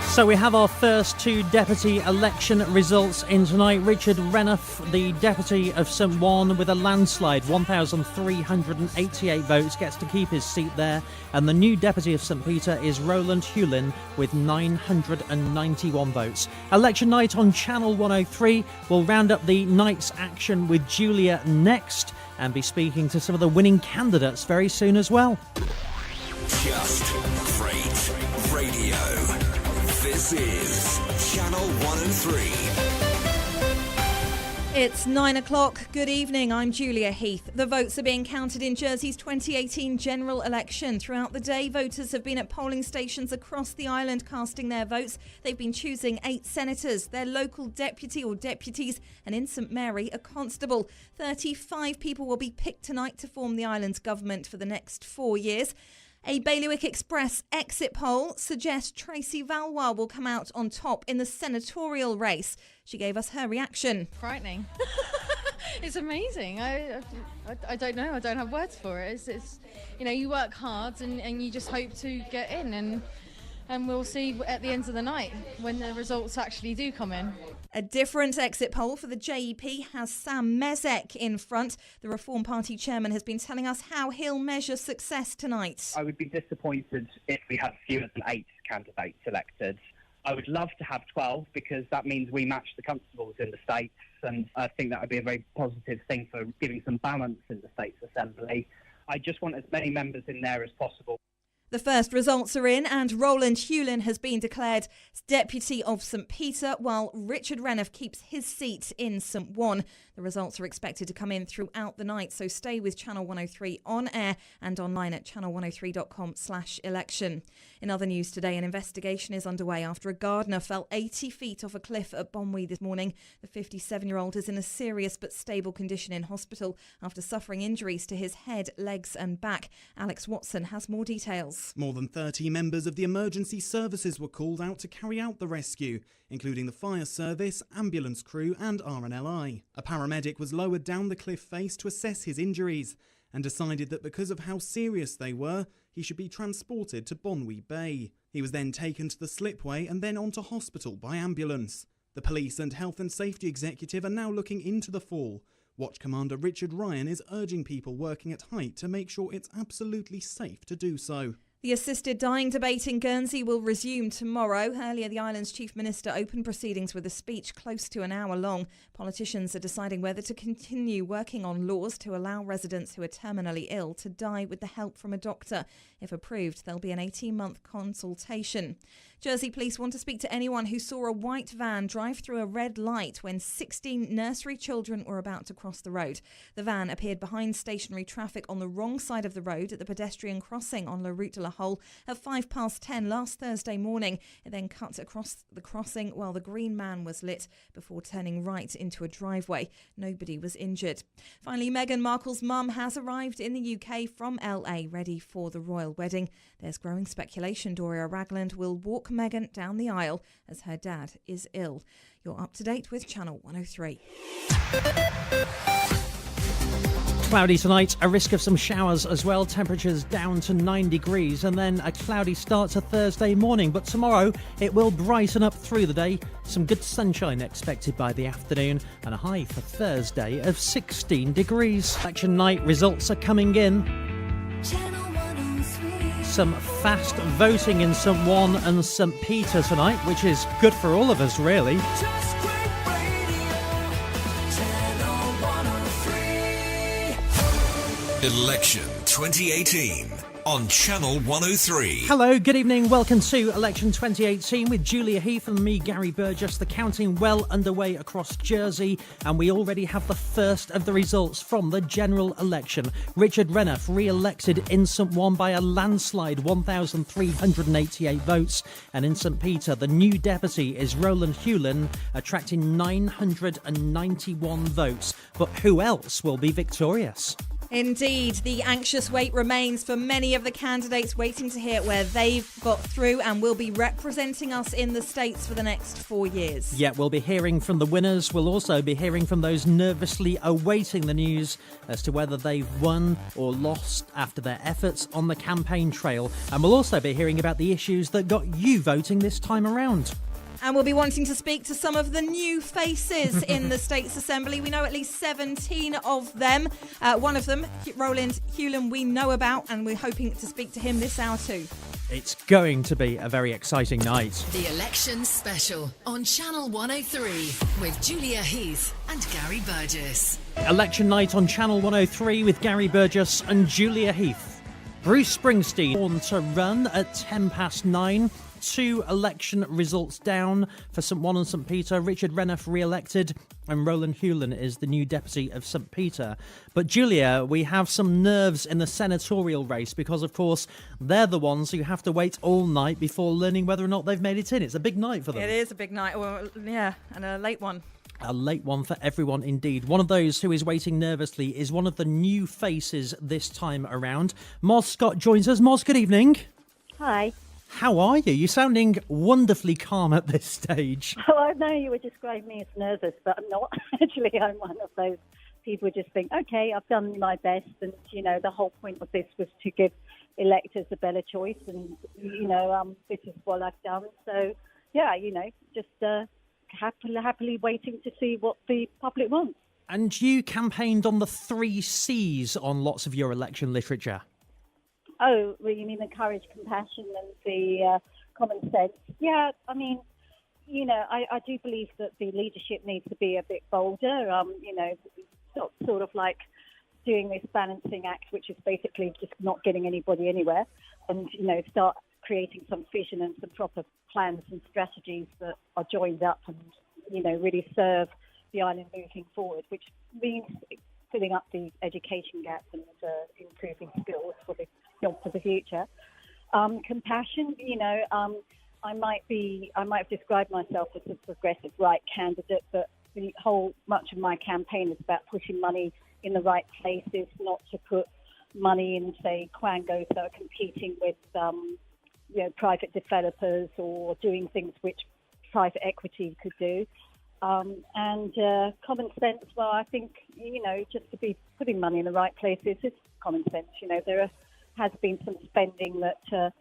So we have our first two deputy election results in tonight. Richard Renouf, the Deputy of St. One, with a landslide, 1,388 votes, gets to keep his seat there. And the new Deputy of St. Peter is Roland Hewlin with 991 votes. Election night on Channel 103. We'll round up the night's action with Giulia next and be speaking to some of the winning candidates very soon as well. Just great radio. This is Channel 103. It's 9 o'clock. Good evening. I'm Giulia Heath. The votes are being counted in Jersey's 2018 general election. Throughout the day, voters have been at polling stations across the island casting their votes. They've been choosing 8 senators, their local deputy or deputies, and in St Mary, a constable. 35 people will be picked tonight to form the island's government for the next 4 years. A Bailiwick Express exit poll suggests Tracy Valois will come out on top in the senatorial race. She gave us her reaction. Frightening. It's amazing. I don't know. I don't have words for it. It's you know, you work hard and you just hope to get in, and and we'll see at the end of the night when the results actually do come in. A different exit poll for the JEP has Sam Mezek in front. The Reform Party chairman has been telling us how he'll measure success tonight. I would be disappointed if we had fewer than 8 candidates elected. I would love to have 12 because that means we match the constables in the states, and I think that would be a very positive thing for giving some balance in the States Assembly. I just want as many members in there as possible. The first results are in, and Roland Hewlin has been declared Deputy of St Peter, while Richard Renouf keeps his seat in St One. The results are expected to come in throughout the night, so stay with Channel 103 on air and online at channel103.com/election. In other news today, an investigation is underway after a gardener fell 80 feet off a cliff at Bonwy this morning. The 57-year-old is in a serious but stable condition in hospital after suffering injuries to his head, legs and back. Alex Watson has more details. More than 30 members of the emergency services were called out to carry out the rescue, including the fire service, ambulance crew and RNLI. A paramedic was lowered down the cliff face to assess his injuries and decided that because of how serious they were, he should be transported to Bonwy Bay. He was then taken to the slipway and then on to hospital by ambulance. The police and health and safety executive are now looking into the fall. Watch Commander Richard Ryan is urging people working at height to make sure it's absolutely safe to do so. The assisted dying debate in Guernsey will resume tomorrow. Earlier, the island's chief minister opened proceedings with a speech close to an hour long. Politicians are deciding whether to continue working on laws to allow residents who are terminally ill to die with the help from a doctor. If approved, there'll be an 18-month consultation. Jersey police want to speak to anyone who saw a white van drive through a red light when 16 nursery children were about to cross the road. The van appeared behind stationary traffic on the wrong side of the road at the pedestrian crossing on La Route de la Hole at 10:05 last Thursday morning. It then cut across the crossing while the green man was lit before turning right into a driveway. Nobody was injured. Finally, Meghan Markle's mum has arrived in the UK from LA, ready for the royal wedding. There's growing speculation Doria Ragland will walk Meghan down the aisle as her dad is ill. You're up to date with Channel 103. Cloudy tonight, a risk of some showers as well. Temperatures down to 9 degrees and then a cloudy start to Thursday morning. But tomorrow it will brighten up through the day. Some good sunshine expected by the afternoon and a high for Thursday of 16 degrees. Election night results are coming in. Some fast voting in St One and St Peter tonight, which is good for all of us really. Election 2018 on Channel 103. Hello, good evening. Welcome to Election 2018 with Giulia Heath and me, Gary Burgess. The counting well underway across Jersey, and we already have the first of the results from the general election. Richard Renouf re-elected in St One by a landslide, 1,388 votes. And in St Peter, the new deputy is Roland Hewlin, attracting 991 votes. But who else will be victorious? Indeed, the anxious wait remains for many of the candidates waiting to hear where they've got through and will be representing us in the States for the next 4 years. Yeah, we'll be hearing from the winners. We'll also be hearing from those nervously awaiting the news as to whether they've won or lost after their efforts on the campaign trail. And we'll also be hearing about the issues that got you voting this time around. And we'll be wanting to speak to some of the new faces in the States Assembly. We know at least 17 of them. One of them, Roland Hewlin, we know about, and we're hoping to speak to him this hour too. It's going to be a very exciting night. The Election Special on Channel 103 with Giulia Heath and Gary Burgess. Election night on Channel 103 with Gary Burgess and Giulia Heath. Bruce Springsteen on to run at 9:10. 2 election results down for St One and St Peter. Richard Renouf re-elected and Roland Hewlin is the new deputy of St Peter. But Giulia, we have some nerves in the senatorial race because, of course, they're the ones who have to wait all night before learning whether or not they've made it in. It's a big night for them. It is a big night, well, yeah, and a late one. A late one for everyone indeed. One of those who is waiting nervously is one of the new faces this time around. Moz Scott joins us. Moz, good evening. Hi. How are you? You're sounding wonderfully calm at this stage. Well, I know you would describe me as nervous, but I'm not. Actually, I'm one of those people who just think, okay, I've done my best. And, you know, the whole point of this was to give electors a better choice, and this is what I've done. So yeah, just happily waiting to see what the public wants. And you campaigned on the 3 C's on lots of your election literature. Oh, well, you mean the courage, compassion, and the common sense? Yeah, I mean, I do believe that the leadership needs to be a bit bolder. Sort of like doing this balancing act, which is basically just not getting anybody anywhere, and start creating some vision and some proper plans and strategies that are joined up and really serve the island moving forward, which means filling up the education gap and improving skills for the jobs of the future. Compassion, I might have described myself as a progressive right candidate, but much of my campaign is about putting money in the right places, not to put money in, say, quangos that are competing with private developers or doing things which private equity could do. And common sense, well, I think, just to be putting money in the right places is common sense. There has been some spending that,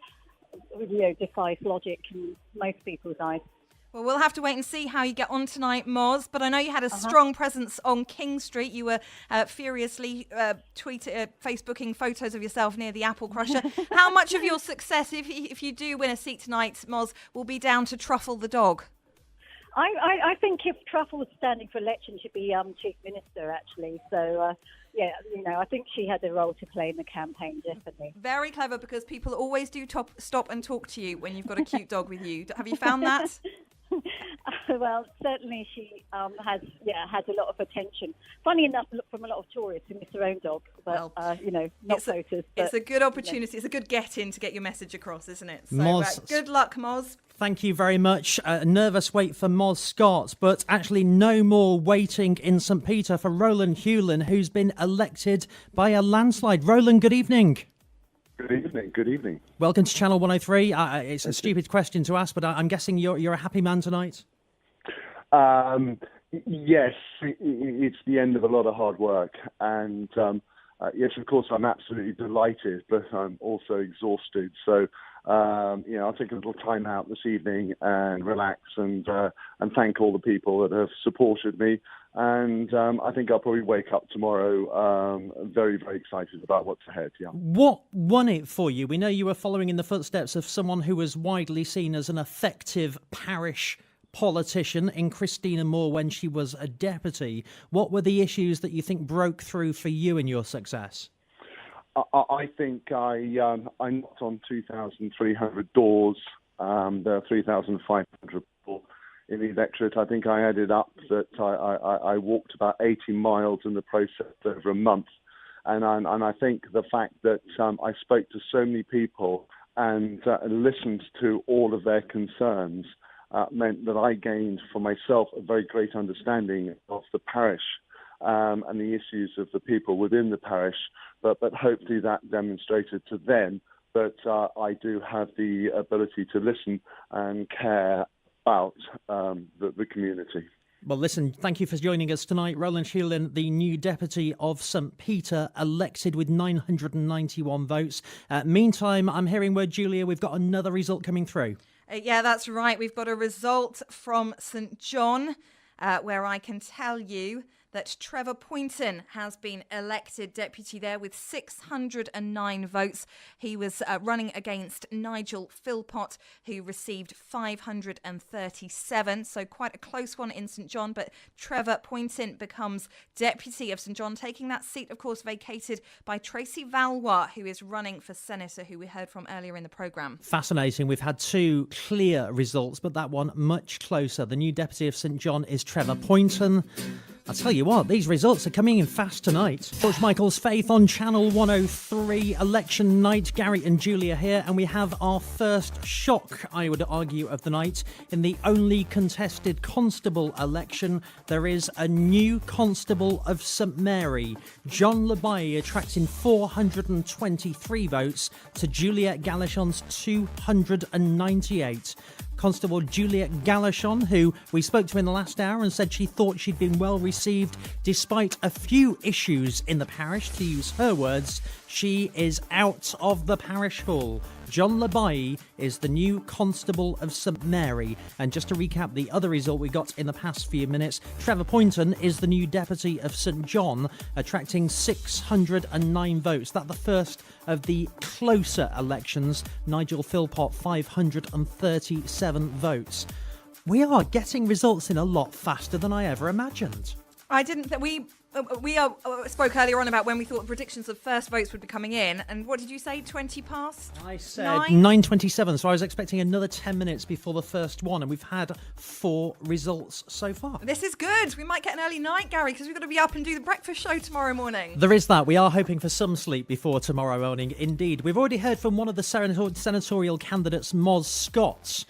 defies logic in most people's eyes. Well, we'll have to wait and see how you get on tonight, Moz. But I know you had a strong presence on King Street. You were furiously Facebooking photos of yourself near the Apple Crusher. How much of your success, if you do win a seat tonight, Moz, will be down to Truffle the dog? I think if Truffle was standing for election, she'd be Chief Minister, actually. So, I think she had a role to play in the campaign, definitely. Very clever, because people always do stop and talk to you when you've got a cute dog with you. Have you found that? Well, certainly she has a lot of attention. Funny enough, from a lot of tourists who miss their own dog, but not voters. It's a good opportunity. It's a good get-in to get your message across, isn't it? So, Moz, good luck, Moz. Thank you very much. A nervous wait for Moz Scott, but actually no more waiting in St Peter for Roland Hewlin, who's been elected by a landslide. Roland, good evening. Good evening. Welcome to Channel 103. It's a stupid question to ask, but I'm guessing you're a happy man tonight? Yes, it's the end of a lot of hard work. And yes, of course, I'm absolutely delighted, but I'm also exhausted. So, I'll take a little time out this evening and relax and thank all the people that have supported me. And I think I'll probably wake up tomorrow very, very excited about what's ahead. Yeah. What won it for you? We know you were following in the footsteps of someone who was widely seen as an effective parish politician in Christina Moore when she was a deputy. What were the issues that you think broke through for you in your success? I think I knocked on 2,300 doors. There are 3,500 people in the electorate. I think I added up that I walked about 80 miles in the process over a month. And I think the fact that I spoke to so many people and listened to all of their concerns meant that I gained for myself a very great understanding of the parish and the issues of the people within the parish. But hopefully that demonstrated to them that I do have the ability to listen and care about the community. Well, listen, thank you for joining us tonight. Roland Hewlin, the new deputy of St Peter, elected with 991 votes. Meantime, I'm hearing word, Giulia, we've got another result coming through. Yeah, that's right. We've got a result from St John where I can tell you that Trevor Poynton has been elected deputy there with 609 votes. He was running against Nigel Philpott, who received 537. So quite a close one in St John, but Trevor Poynton becomes deputy of St John, taking that seat, of course, vacated by Tracy Valois, who is running for senator, who we heard from earlier in the programme. Fascinating. We've had two clear results, but that one much closer. The new deputy of St John is Trevor Poynton. I'll tell you what, these results are coming in fast tonight. George Michael's Faith on Channel 103, election night. Gary and Giulia here, and we have our first shock, I would argue, of the night. In the only contested constable election, there is a new constable of St Mary. John Lebaille attracting 423 votes to Juliet Galachon's 298. Constable Giulia Galachon, who we spoke to in the last hour and said she thought she'd been well received despite a few issues in the parish. To use her words, she is out of the parish hall. John Labai is the new Constable of St Mary. And just to recap the other result we got in the past few minutes, Trevor Poynton is the new Deputy of St John, attracting 609 votes. That's the first of the closer elections. Nigel Philpott, 537 votes. We are getting results in a lot faster than I ever imagined. I didn't. We spoke earlier on about when we thought predictions of first votes would be coming in, and what did you say? 20 past? I said 9:27, so I was expecting another 10 minutes before the first one, and we've had 4 results so far. This is good. We might get an early night, Gary, because we've got to be up and do the breakfast show tomorrow morning. There is that. We are hoping for some sleep before tomorrow morning, indeed. We've already heard from one of the senatorial candidates, Moz Scott,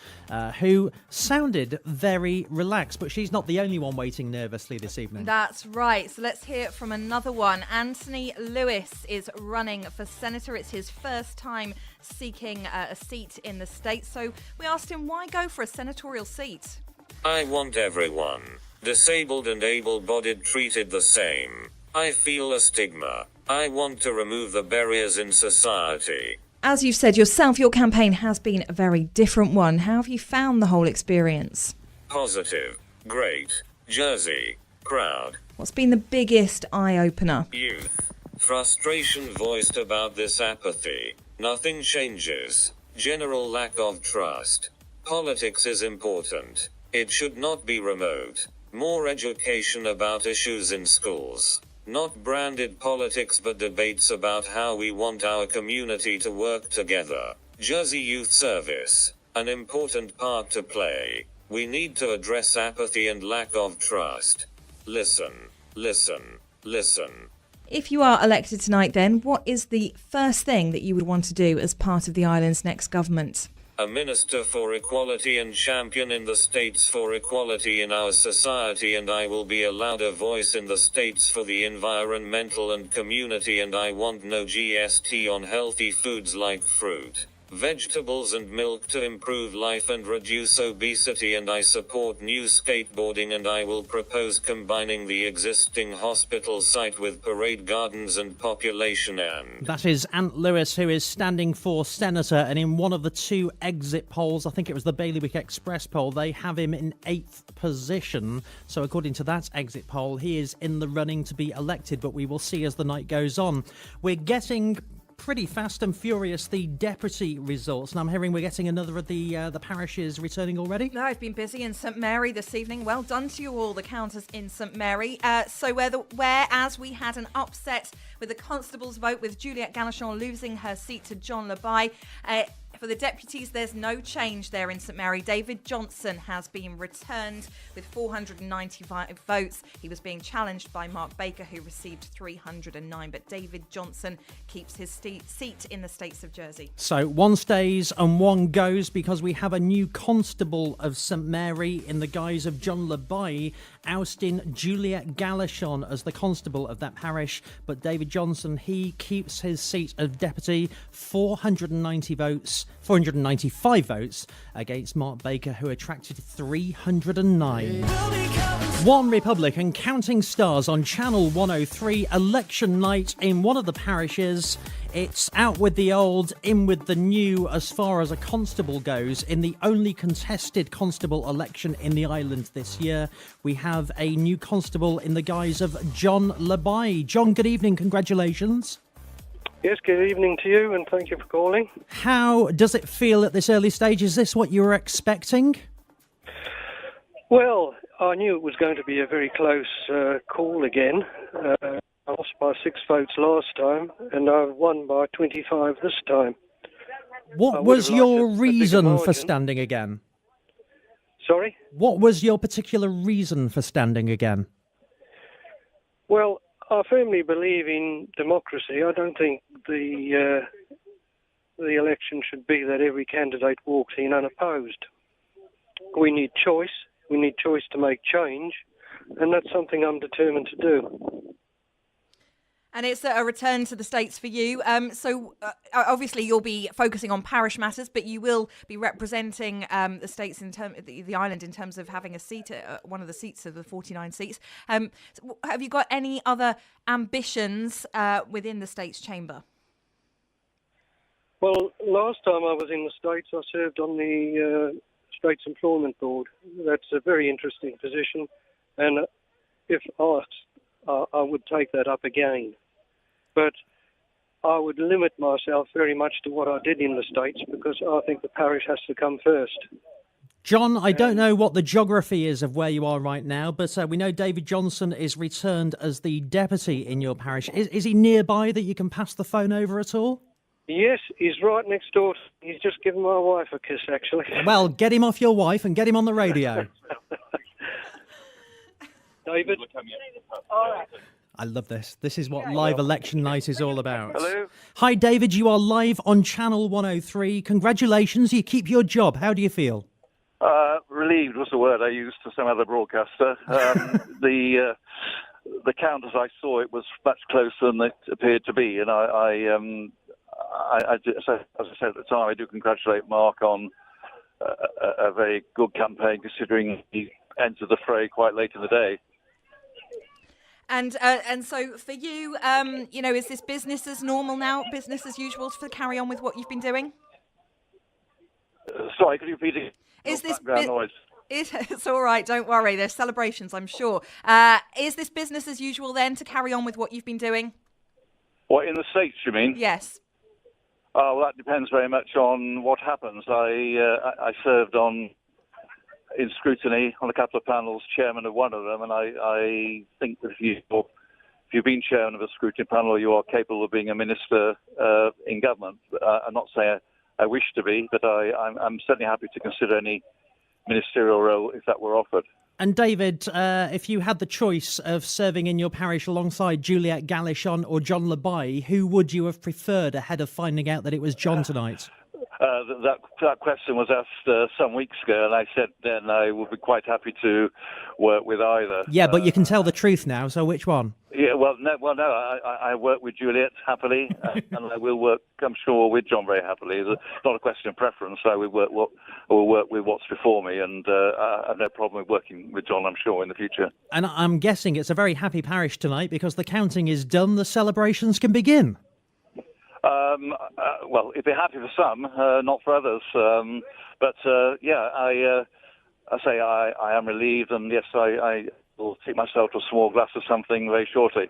who sounded very relaxed, but she's not the only one waiting nervously this evening. That's right. So let's hear from another one. Anthony Lewis is running for senator. It's his first time seeking a seat in the state. So we asked him, why go for a senatorial seat? I want everyone, disabled and able-bodied, treated the same. I feel a stigma. I want to remove the barriers in society. As you've said yourself, your campaign has been a very different one. How have you found the whole experience? Positive. Great. Jersey. Crowd. What's been the biggest eye-opener? Youth. Frustration voiced about this apathy. Nothing changes. General lack of trust. Politics is important. It should not be remote. More education about issues in schools. Not branded politics, but debates about how we want our community to work together. Jersey Youth Service. An important part to play. We need to address apathy and lack of trust. Listen, listen, listen. If you are elected tonight, then, what is the first thing that you would want to do as part of the island's next government? A minister for equality and champion in the states for equality in our society, and I will be a louder voice in the states for the environmental and community, and I want no GST on healthy foods like fruit, vegetables and milk to improve life and reduce obesity, and I support new skateboarding, and I will propose combining the existing hospital site with parade gardens and population. And that is Ant Lewis, who is standing for senator, and in one of the 2 exit polls, I think it was the Bailiwick Express poll, they have him in 8th position. So according to that exit poll, he is in the running to be elected, but we will see as the night goes on. We're getting pretty fast and furious the deputy results, and I'm hearing we're getting another of the parishes returning already. No, I've been busy in St Mary this evening. Well done to you all, the counters in St Mary. So whereas we had an upset with the constable's vote, with Juliette Galachon losing her seat to John Labai, for the deputies, there's no change there in St Mary. David Johnson has been returned with 495 votes. He was being challenged by Mark Baker, who received 309. But David Johnson keeps his seat in the States of Jersey. So 1 stays and 1 goes, because we have a new Constable of St Mary in the guise of John Labai, ousting Juliette Galachon as the Constable of that parish. But David Johnson, he keeps his seat of deputy, 495 votes against Mark Baker, who attracted 309. One Republic and counting stars on Channel 103, election night in one of the parishes. It's out with the old, in with the new as far as a constable goes. In the only contested constable election in the island this year, we have a new constable in the guise of John Labai. John, good evening. Congratulations. Yes, good evening to you, and thank you for calling. How does it feel at this early stage? Is this what you were expecting? Well, I knew it was going to be a very close call again. I lost by 6 votes last time, and I've won by 25 this time. What was your reason for standing again? Sorry? What was your particular reason for standing again? Well, I firmly believe in democracy. I don't think the election should be that every candidate walks in unopposed. We need choice. We need choice to make change, and that's something I'm determined to do. And it's a return to the States for you. So obviously you'll be focusing on parish matters, but you will be representing the States the island in terms of having a seat at one of the seats of the 49 seats. Have you got any other ambitions within the States Chamber? Well, last time I was in the States, I served on the States Employment Board. That's a very interesting position, and if asked, I would take that up again. But I would limit myself very much to what I did in the States because I think the parish has to come first. John, I don't know what the geography is of where you are right now, but we know David Johnson is returned as the deputy in your parish. Is he nearby that you can pass the phone over at all? Yes, he's right next door. He's just given my wife a kiss, actually. Well, get him off your wife and get him on the radio. David? All right. I love this. This is what live election night is all about. Hello. Hi, David. You are live on Channel 103. Congratulations. You keep your job. How do you feel? Relieved was the word I used to some other broadcaster. The count as I saw it was much closer than it appeared to be, and as I said at the time, I do congratulate Mark on a very good campaign, considering he entered the fray quite late in the day. And so for you, is this business as normal now, business as usual to carry on with what you've been doing? Sorry, could you repeat it? Is this background noise? It's all right, don't worry. There's celebrations, I'm sure. Is this business as usual then to carry on with what you've been doing? What, in the States, you mean? Yes. Oh, well, that depends very much on what happens. I served in scrutiny on a couple of panels, chairman of one of them, and I think that if you've been chairman of a scrutiny panel, you are capable of being a minister in government. I'm not saying I wish to be, but I'm certainly happy to consider any ministerial role if that were offered. And David, if you had the choice of serving in your parish alongside Juliet Gallichon or John Labai, who would you have preferred ahead of finding out that it was John tonight? That question was asked some weeks ago, and I said then I would be quite happy to work with either. Yeah, but you can tell the truth now, so which one? Yeah, no, I work with Juliet happily, and I will work, I'm sure, with John very happily. It's not a question of preference. I will work with what's before me, and I have no problem with working with John, I'm sure, in the future. And I'm guessing it's a very happy parish tonight because the counting is done, the celebrations can begin. Well, it'd be happy for some, not for others. I am relieved, and yes, I will take myself to a small glass of something very shortly.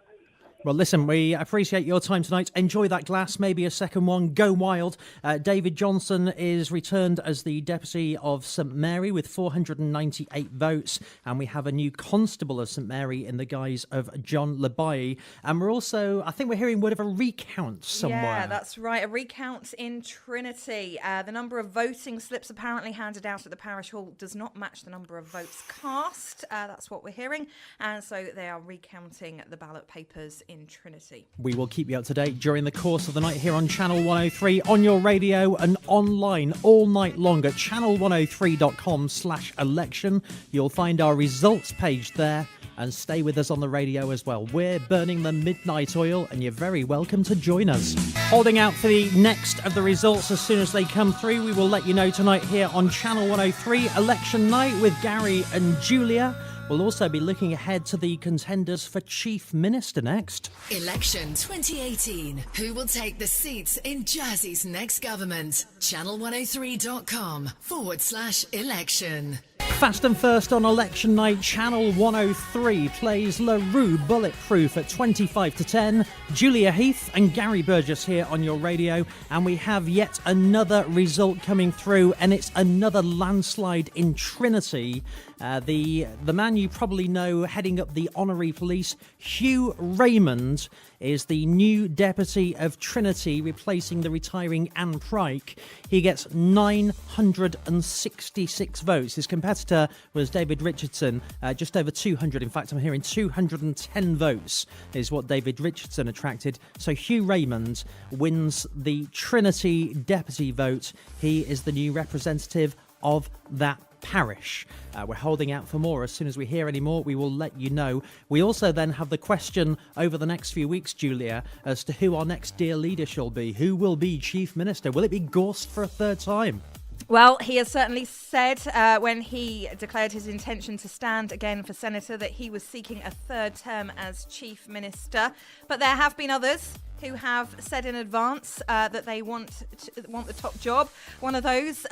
Well, listen, we appreciate your time tonight. Enjoy that glass, maybe a second one. Go wild. David Johnson is returned as the Deputy of St Mary with 498 votes. And we have a new Constable of St Mary in the guise of John Labai. And we're also, I think we're hearing word of a recount somewhere. Yeah, that's right. A recount in Trinity. The number of voting slips apparently handed out at the parish hall does not match the number of votes cast. That's what we're hearing. And so they are recounting the ballot papers in Trinity. We will keep you up to date during the course of the night here on Channel 103, on your radio and online all night long at channel103.com/election. You'll find our results page there, and stay with us on the radio as well. We're burning the midnight oil, and you're very welcome to join us. Holding out for the next of the results as soon as they come through. We will let you know tonight here on Channel 103, Election Night with Gary and Giulia. We'll also be looking ahead to the contenders for Chief Minister next. Election 2018. Who will take the seats in Jersey's next government? Channel103.com/election. Fast and first on election night, Channel 103 plays La Rue Bulletproof at 25 to 10. Giulia Heath and Gary Burgess here on your radio, and we have yet another result coming through, and it's another landslide in Trinity. The man you probably know heading up the honorary police, Hugh Raymond, is the new deputy of Trinity, replacing the retiring Anne Pryke. He gets 966 votes. His competitor was David Richardson, just over 200. In fact, I'm hearing 210 votes is what David Richardson attracted. So Hugh Raymond wins the Trinity deputy vote. He is the new representative of that parish. We're holding out for more. As soon as we hear any more, we will let you know. We also then have the question over the next few weeks, Giulia, as to who our next dear leader shall be. Who will be Chief Minister? Will it be Gorst for a third time? Well, he has certainly said when he declared his intention to stand again for Senator that he was seeking a third term as Chief Minister. But there have been others who have said in advance that they want the top job. One of those,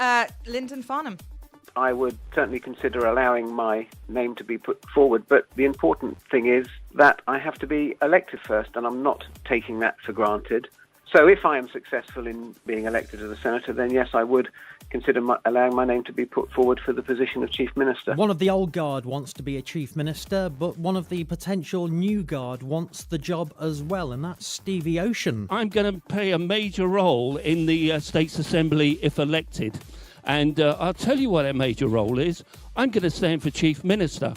Lyndon Farnham. I would certainly consider allowing my name to be put forward, but the important thing is that I have to be elected first, and I'm not taking that for granted. So if I am successful in being elected as a senator, then yes, I would consider allowing my name to be put forward for the position of Chief Minister. One of the old guard wants to be a Chief Minister, but one of the potential new guard wants the job as well, and that's Stevie Ocean. I'm going to play a major role in the States Assembly if elected. And I'll tell you what that major role is. I'm going to stand for Chief Minister.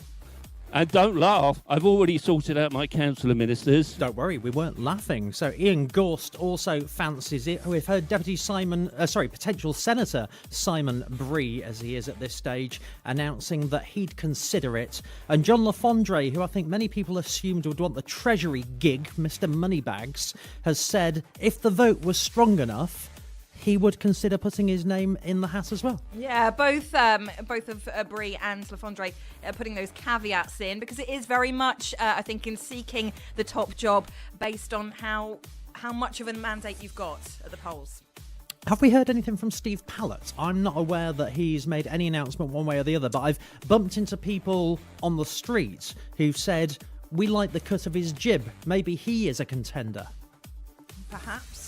And don't laugh, I've already sorted out my council of ministers. Don't worry, we weren't laughing. So Ian Gorst also fancies it. We've heard potential Senator Simon Bree, as he is at this stage, announcing that he'd consider it. And John Lafondre, who I think many people assumed would want the Treasury gig, Mr. Moneybags, has said if the vote was strong enough, he would consider putting his name in the hat as well. Yeah, both of Bree and Lafondre putting those caveats in, because it is very much, I think, in seeking the top job based on how much of a mandate you've got at the polls. Have we heard anything from Steve Pallett? I'm not aware that he's made any announcement one way or the other, but I've bumped into people on the street who've said, we like the cut of his jib. Maybe he is a contender. Perhaps.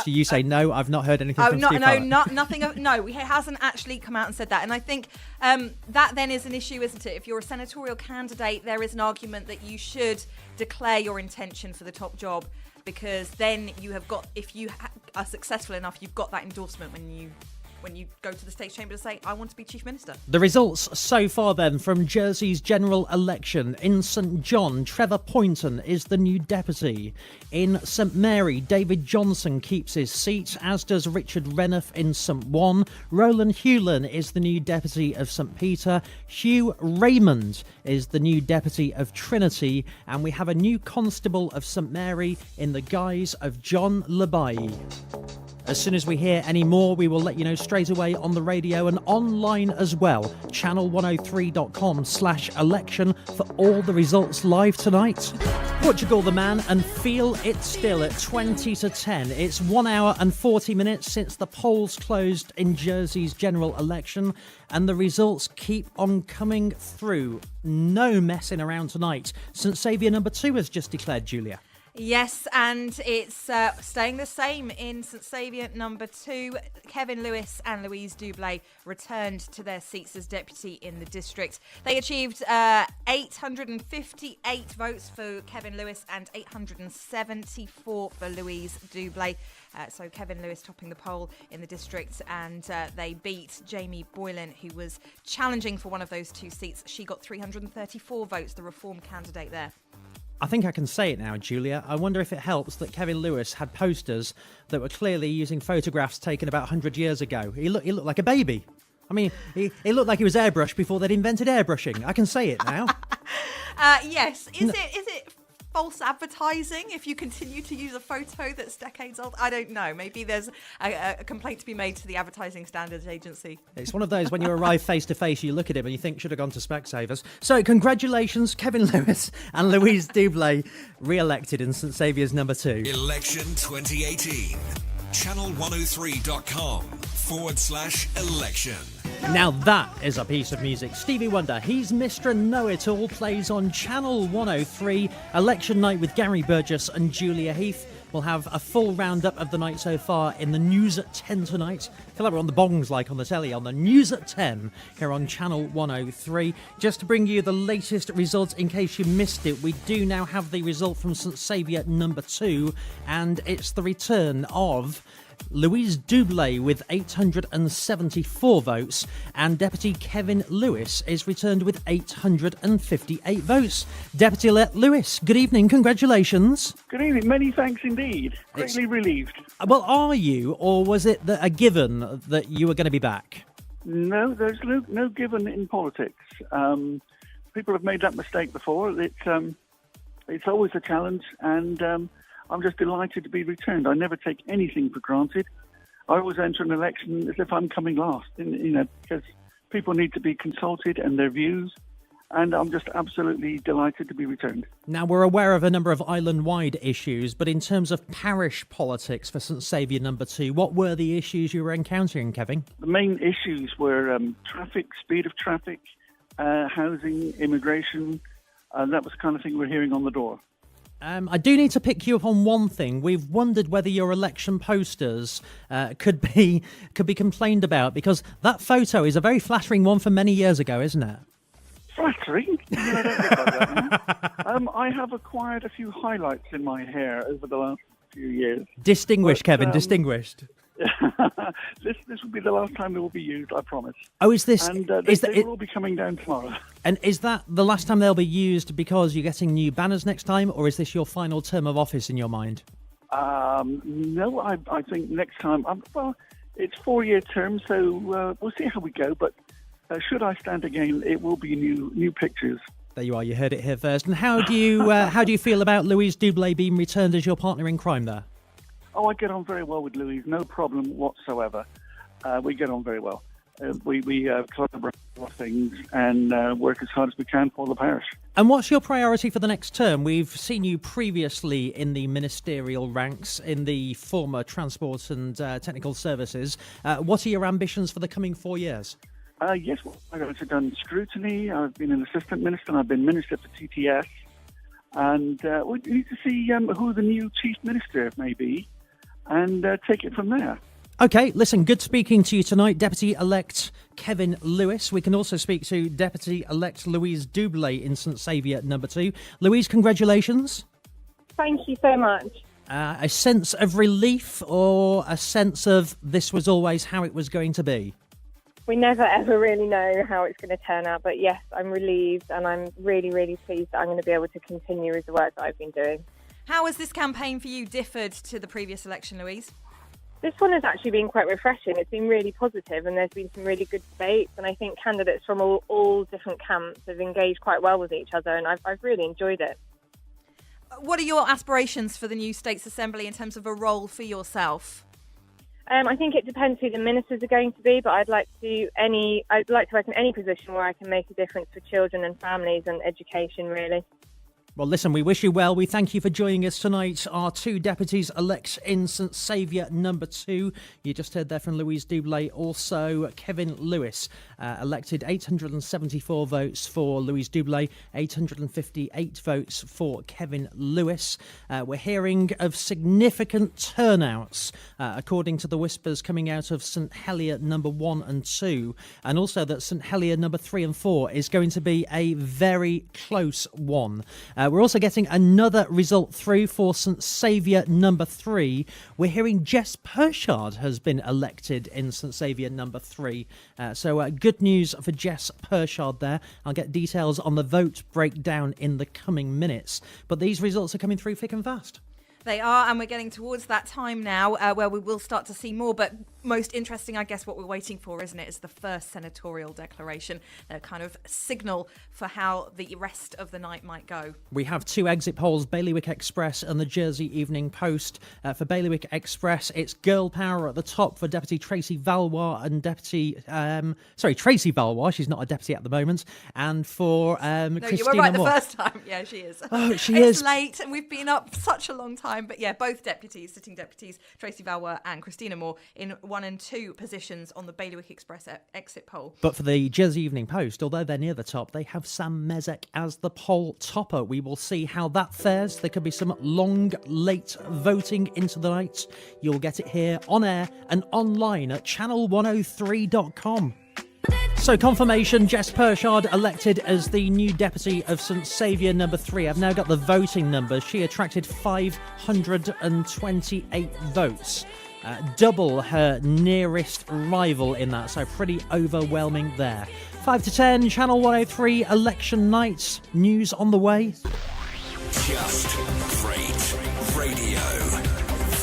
So you say no. I've not heard anything from Steve Pallett. Nothing. No, he hasn't actually come out and said that. And I think that then is an issue, isn't it? If you're a senatorial candidate, there is an argument that you should declare your intention for the top job, because then you have got, if you are successful enough, you've got that endorsement when you go to the States Chamber to say, I want to be Chief Minister. The results so far then from Jersey's general election. In St John, Trevor Poynton is the new deputy. In St Mary, David Johnson keeps his seat, as does Richard Renouf in St Juan. Roland Hewlin is the new deputy of St Peter. Hugh Raymond is the new deputy of Trinity. And we have a new constable of St Mary in the guise of John Labai. As soon as we hear any more, we will let you know straight away on the radio and online as well. Channel103.com/election for all the results live tonight. Portugal the man and Feel It Still at 20-10. It's 1 hour and 40 minutes since the polls closed in Jersey's general election, and the results keep on coming through. No messing around tonight. St Saviour number 2 has just declared, Giulia. Yes, and it's staying the same in St Saviour number 2. Kevin Lewis and Louise Dublé returned to their seats as deputy in the district. They achieved 858 votes for Kevin Lewis and 874 for Louise Dublé. So Kevin Lewis topping the poll in the district, and they beat Jamie Boylan, who was challenging for one of those two seats. She got 334 votes, the Reform candidate there. I think I can say it now, Giulia. I wonder if it helps that Kevin Lewis had posters that were clearly using photographs taken about 100 years ago. He looked like a baby. I mean, he looked like he was airbrushed before they'd invented airbrushing. I can say it now. Yes. Is it false advertising if you continue to use a photo that's decades old? I don't know. Maybe there's a complaint to be made to the Advertising Standards Agency. It's one of those, when you arrive face to face, you look at him and you think, should have gone to Specsavers. So congratulations, Kevin Lewis and Louise Dublé, re-elected in St Saviour's number 2. Election 2018. Channel103.com/election. Now that is a piece of music. Stevie Wonder, he's Mr. Know-It-All, plays on Channel 103. Election night with Gary Burgess and Giulia Heath. We'll have a full roundup of the night so far in the news at 10 tonight. I feel like we're on the bongs like on the telly, on the news at 10 here on Channel 103. Just to bring you the latest results in case you missed it, we do now have the result from St Saviour number 2, and it's the return of Louise Dublé with 874 votes, and Deputy Kevin Lewis is returned with 858 votes. Deputy-elect Lewis, good evening, congratulations. Good evening, many thanks indeed. Greatly relieved. Well, are you, or was it a given that you were going to be back? No, there's no given in politics. People have made that mistake before. It's always a challenge, and I'm just delighted to be returned. I never take anything for granted. I always enter an election as if I'm coming last, because people need to be consulted and their views, and I'm just absolutely delighted to be returned. Now, we're aware of a number of island-wide issues, but in terms of parish politics for St Saviour number 2, what were the issues you were encountering, Kevin? The main issues were traffic, speed of traffic, housing, immigration, and that was the kind of thing we're hearing on the door. I do need to pick you up on one thing. We've wondered whether your election posters could be complained about, because that photo is a very flattering one from many years ago, isn't it? Flattering? I don't think about that. I have acquired a few highlights in my hair over the last few years. Distinguished, Kevin, distinguished. This will be the last time they will be used, I promise. Oh, is this? And they will all be coming down tomorrow. And is that the last time they'll be used because you're getting new banners next time, or is this your final term of office in your mind? No, I think next time. Well, it's 4-year term, so we'll see how we go. But should I stand again, it will be new pictures. There you are. You heard it here first. And how do you feel about Louise Doublé being returned as your partner in crime there? Oh, I get on very well with Louise, no problem whatsoever. We get on very well. We collaborate on things and work as hard as we can for the parish. And what's your priority for the next term? We've seen you previously in the ministerial ranks in the former Transport and Technical Services. What are your ambitions for the coming 4 years? Yes, I've done scrutiny. I've been an assistant minister, and I've been minister for TTS. And we need to see who the new chief minister may be, and take it from there. OK, listen, good speaking to you tonight, Deputy-elect Kevin Lewis. We can also speak to Deputy-elect Louise Doublé in St Saviour number 2. Louise, congratulations. Thank you so much. A sense of relief or a sense of this was always how it was going to be? We never ever really know how it's going to turn out, but yes, I'm relieved and I'm really, really pleased that I'm going to be able to continue with the work that I've been doing. How has this campaign for you differed to the previous election, Louise? This one has actually been quite refreshing. It's been really positive and there's been some really good debates, and I think candidates from all different camps have engaged quite well with each other, and I've really enjoyed it. What are your aspirations for the new States Assembly in terms of a role for yourself? I think it depends who the ministers are going to be, but I'd like to work in any position where I can make a difference for children and families and education, really. Well, listen, we wish you well. We thank you for joining us tonight. Our 2 deputies-elect in St Saviour number 2. You just heard there from Louise Doublé. Also, Kevin Lewis, elected 874 votes for Louise Doublé, 858 votes for Kevin Lewis. We're hearing of significant turnouts, according to the whispers coming out of St Helier number 1 and 2, and also that St Helier number 3 and 4 is going to be a very close one. We're also getting another result through for St Saviour number 3. We're hearing Jess Pershard has been elected in St Saviour number 3. So good news for Jess Pershard there. I'll get details on the vote breakdown in the coming minutes. But these results are coming through thick and fast. They are, and we're getting towards that time now where we will start to see more. But most interesting, I guess, what we're waiting for, isn't it, is the first senatorial declaration, a kind of signal for how the rest of the night might go. We have 2 exit polls, Bailiwick Express and the Jersey Evening Post. For Bailiwick Express, it's girl power at the top for Deputy Tracy Valois and Tracy Valois, she's not a deputy at the moment, and for No, Christina you were right Moore. the first time. Yeah, she is. Oh, she it's is. late, and we've been up such a long time. But yeah, both deputies, sitting deputies, Tracy Valois and Christina Moore, in 1 and 2 positions on the Bailiwick Express exit poll. But for the Jersey Evening Post, although they're near the top, they have Sam Mezek as the poll topper. We will see how that fares. There could be some long, late voting into the night. You'll get it here on air and online at channel103.com. So confirmation, Jess Pershard elected as the new deputy of St Saviour number 3. I've now got the voting numbers. She attracted 528 votes. Double her nearest rival in that, so pretty overwhelming there. 5 to 10, Channel 103, election night. News on the way. Just great radio.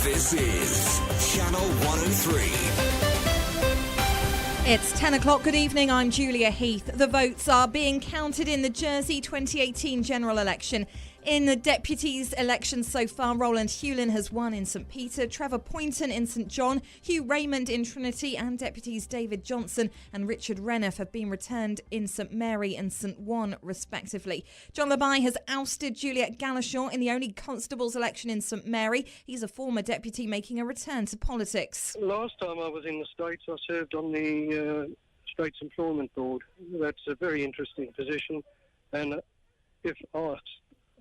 This is Channel 103. It's 10 o'clock. Good evening. I'm Giulia Heath. The votes are being counted in the Jersey 2018 general election. In the deputies' election so far, Roland Hewlin has won in St Peter, Trevor Poynton in St John, Hugh Raymond in Trinity, and deputies David Johnson and Richard Renniff have been returned in St Mary and St Juan, respectively. John Labai has ousted Juliet Galashaw in the only constable's election in St Mary. He's a former deputy making a return to politics. Last time I was in the States, I served on the States Employment Board. That's a very interesting position, and if asked,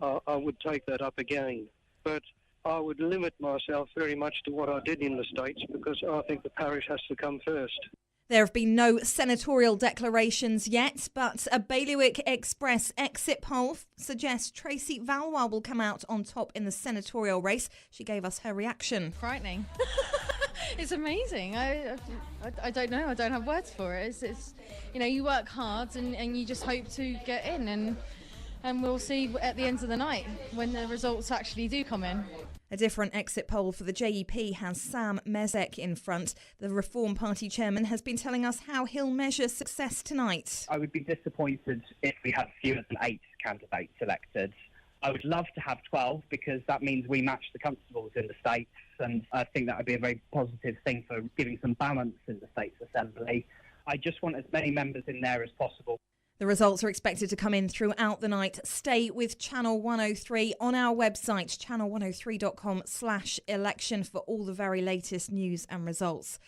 I would take that up again. But I would limit myself very much to what I did in the States because I think the parish has to come first. There have been no senatorial declarations yet, but a Bailiwick Express exit poll suggests Tracy Valois will come out on top in the senatorial race. She gave us her reaction. Frightening. It's amazing. I don't know. I don't have words for it. It's you work hard and you just hope to get in and we'll see at the end of the night when the results actually do come in. A different exit poll for the JEP has Sam Mezek in front. The Reform Party chairman has been telling us how he'll measure success tonight. I would be disappointed if we had fewer than 8 candidates elected. I would love to have 12 because that means we match the constables in the States, and I think that would be a very positive thing for giving some balance in the States Assembly. I just want as many members in there as possible. The results are expected to come in throughout the night. Stay with Channel 103 on our website, channel103.com/election for all the very latest news and results.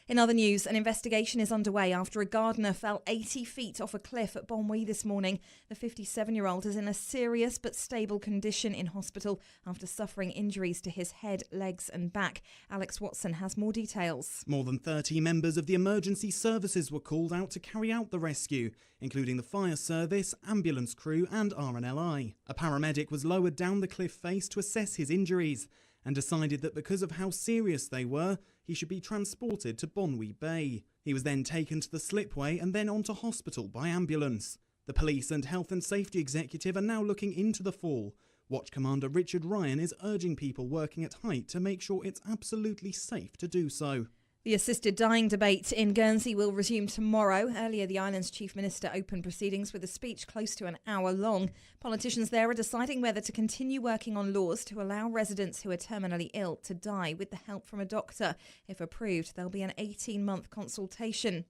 In other news, an investigation is underway after a gardener fell 80 feet off a cliff at Bonwy this morning. The 57-year-old is in a serious but stable condition in hospital after suffering injuries to his head, legs and back. Alex Watson has more details. More than 30 members of the emergency services were called out to carry out the rescue, including the fire service, ambulance crew and RNLI. A paramedic was lowered down the cliff face to assess his injuries and decided that because of how serious they were, he should be transported to Bonwy Bay. He was then taken to the slipway and then on to hospital by ambulance. The police and health and safety executive are now looking into the fall. Watch Commander Richard Ryan is urging people working at height to make sure it's absolutely safe to do so. The assisted dying debate in Guernsey will resume tomorrow. Earlier, the island's chief minister opened proceedings with a speech close to an hour long. Politicians there are deciding whether to continue working on laws to allow residents who are terminally ill to die with the help from a doctor. If approved, there'll be an 18-month consultation.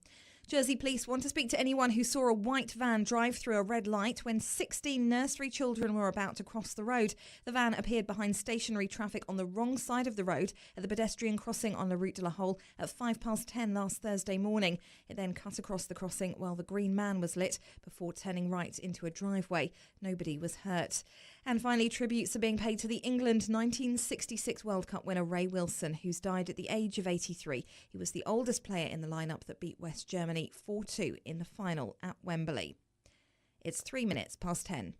Jersey police want to speak to anyone who saw a white van drive through a red light when 16 nursery children were about to cross the road. The van appeared behind stationary traffic on the wrong side of the road at the pedestrian crossing on La Route de la Hole at 10:05 last Thursday morning. It then cut across the crossing while the green man was lit before turning right into a driveway. Nobody was hurt. And finally, tributes are being paid to the England 1966 World Cup winner Ray Wilson, who's died at the age of 83. He was the oldest player in the lineup that beat West Germany 4-2 in the final at Wembley. It's 3 minutes past 10.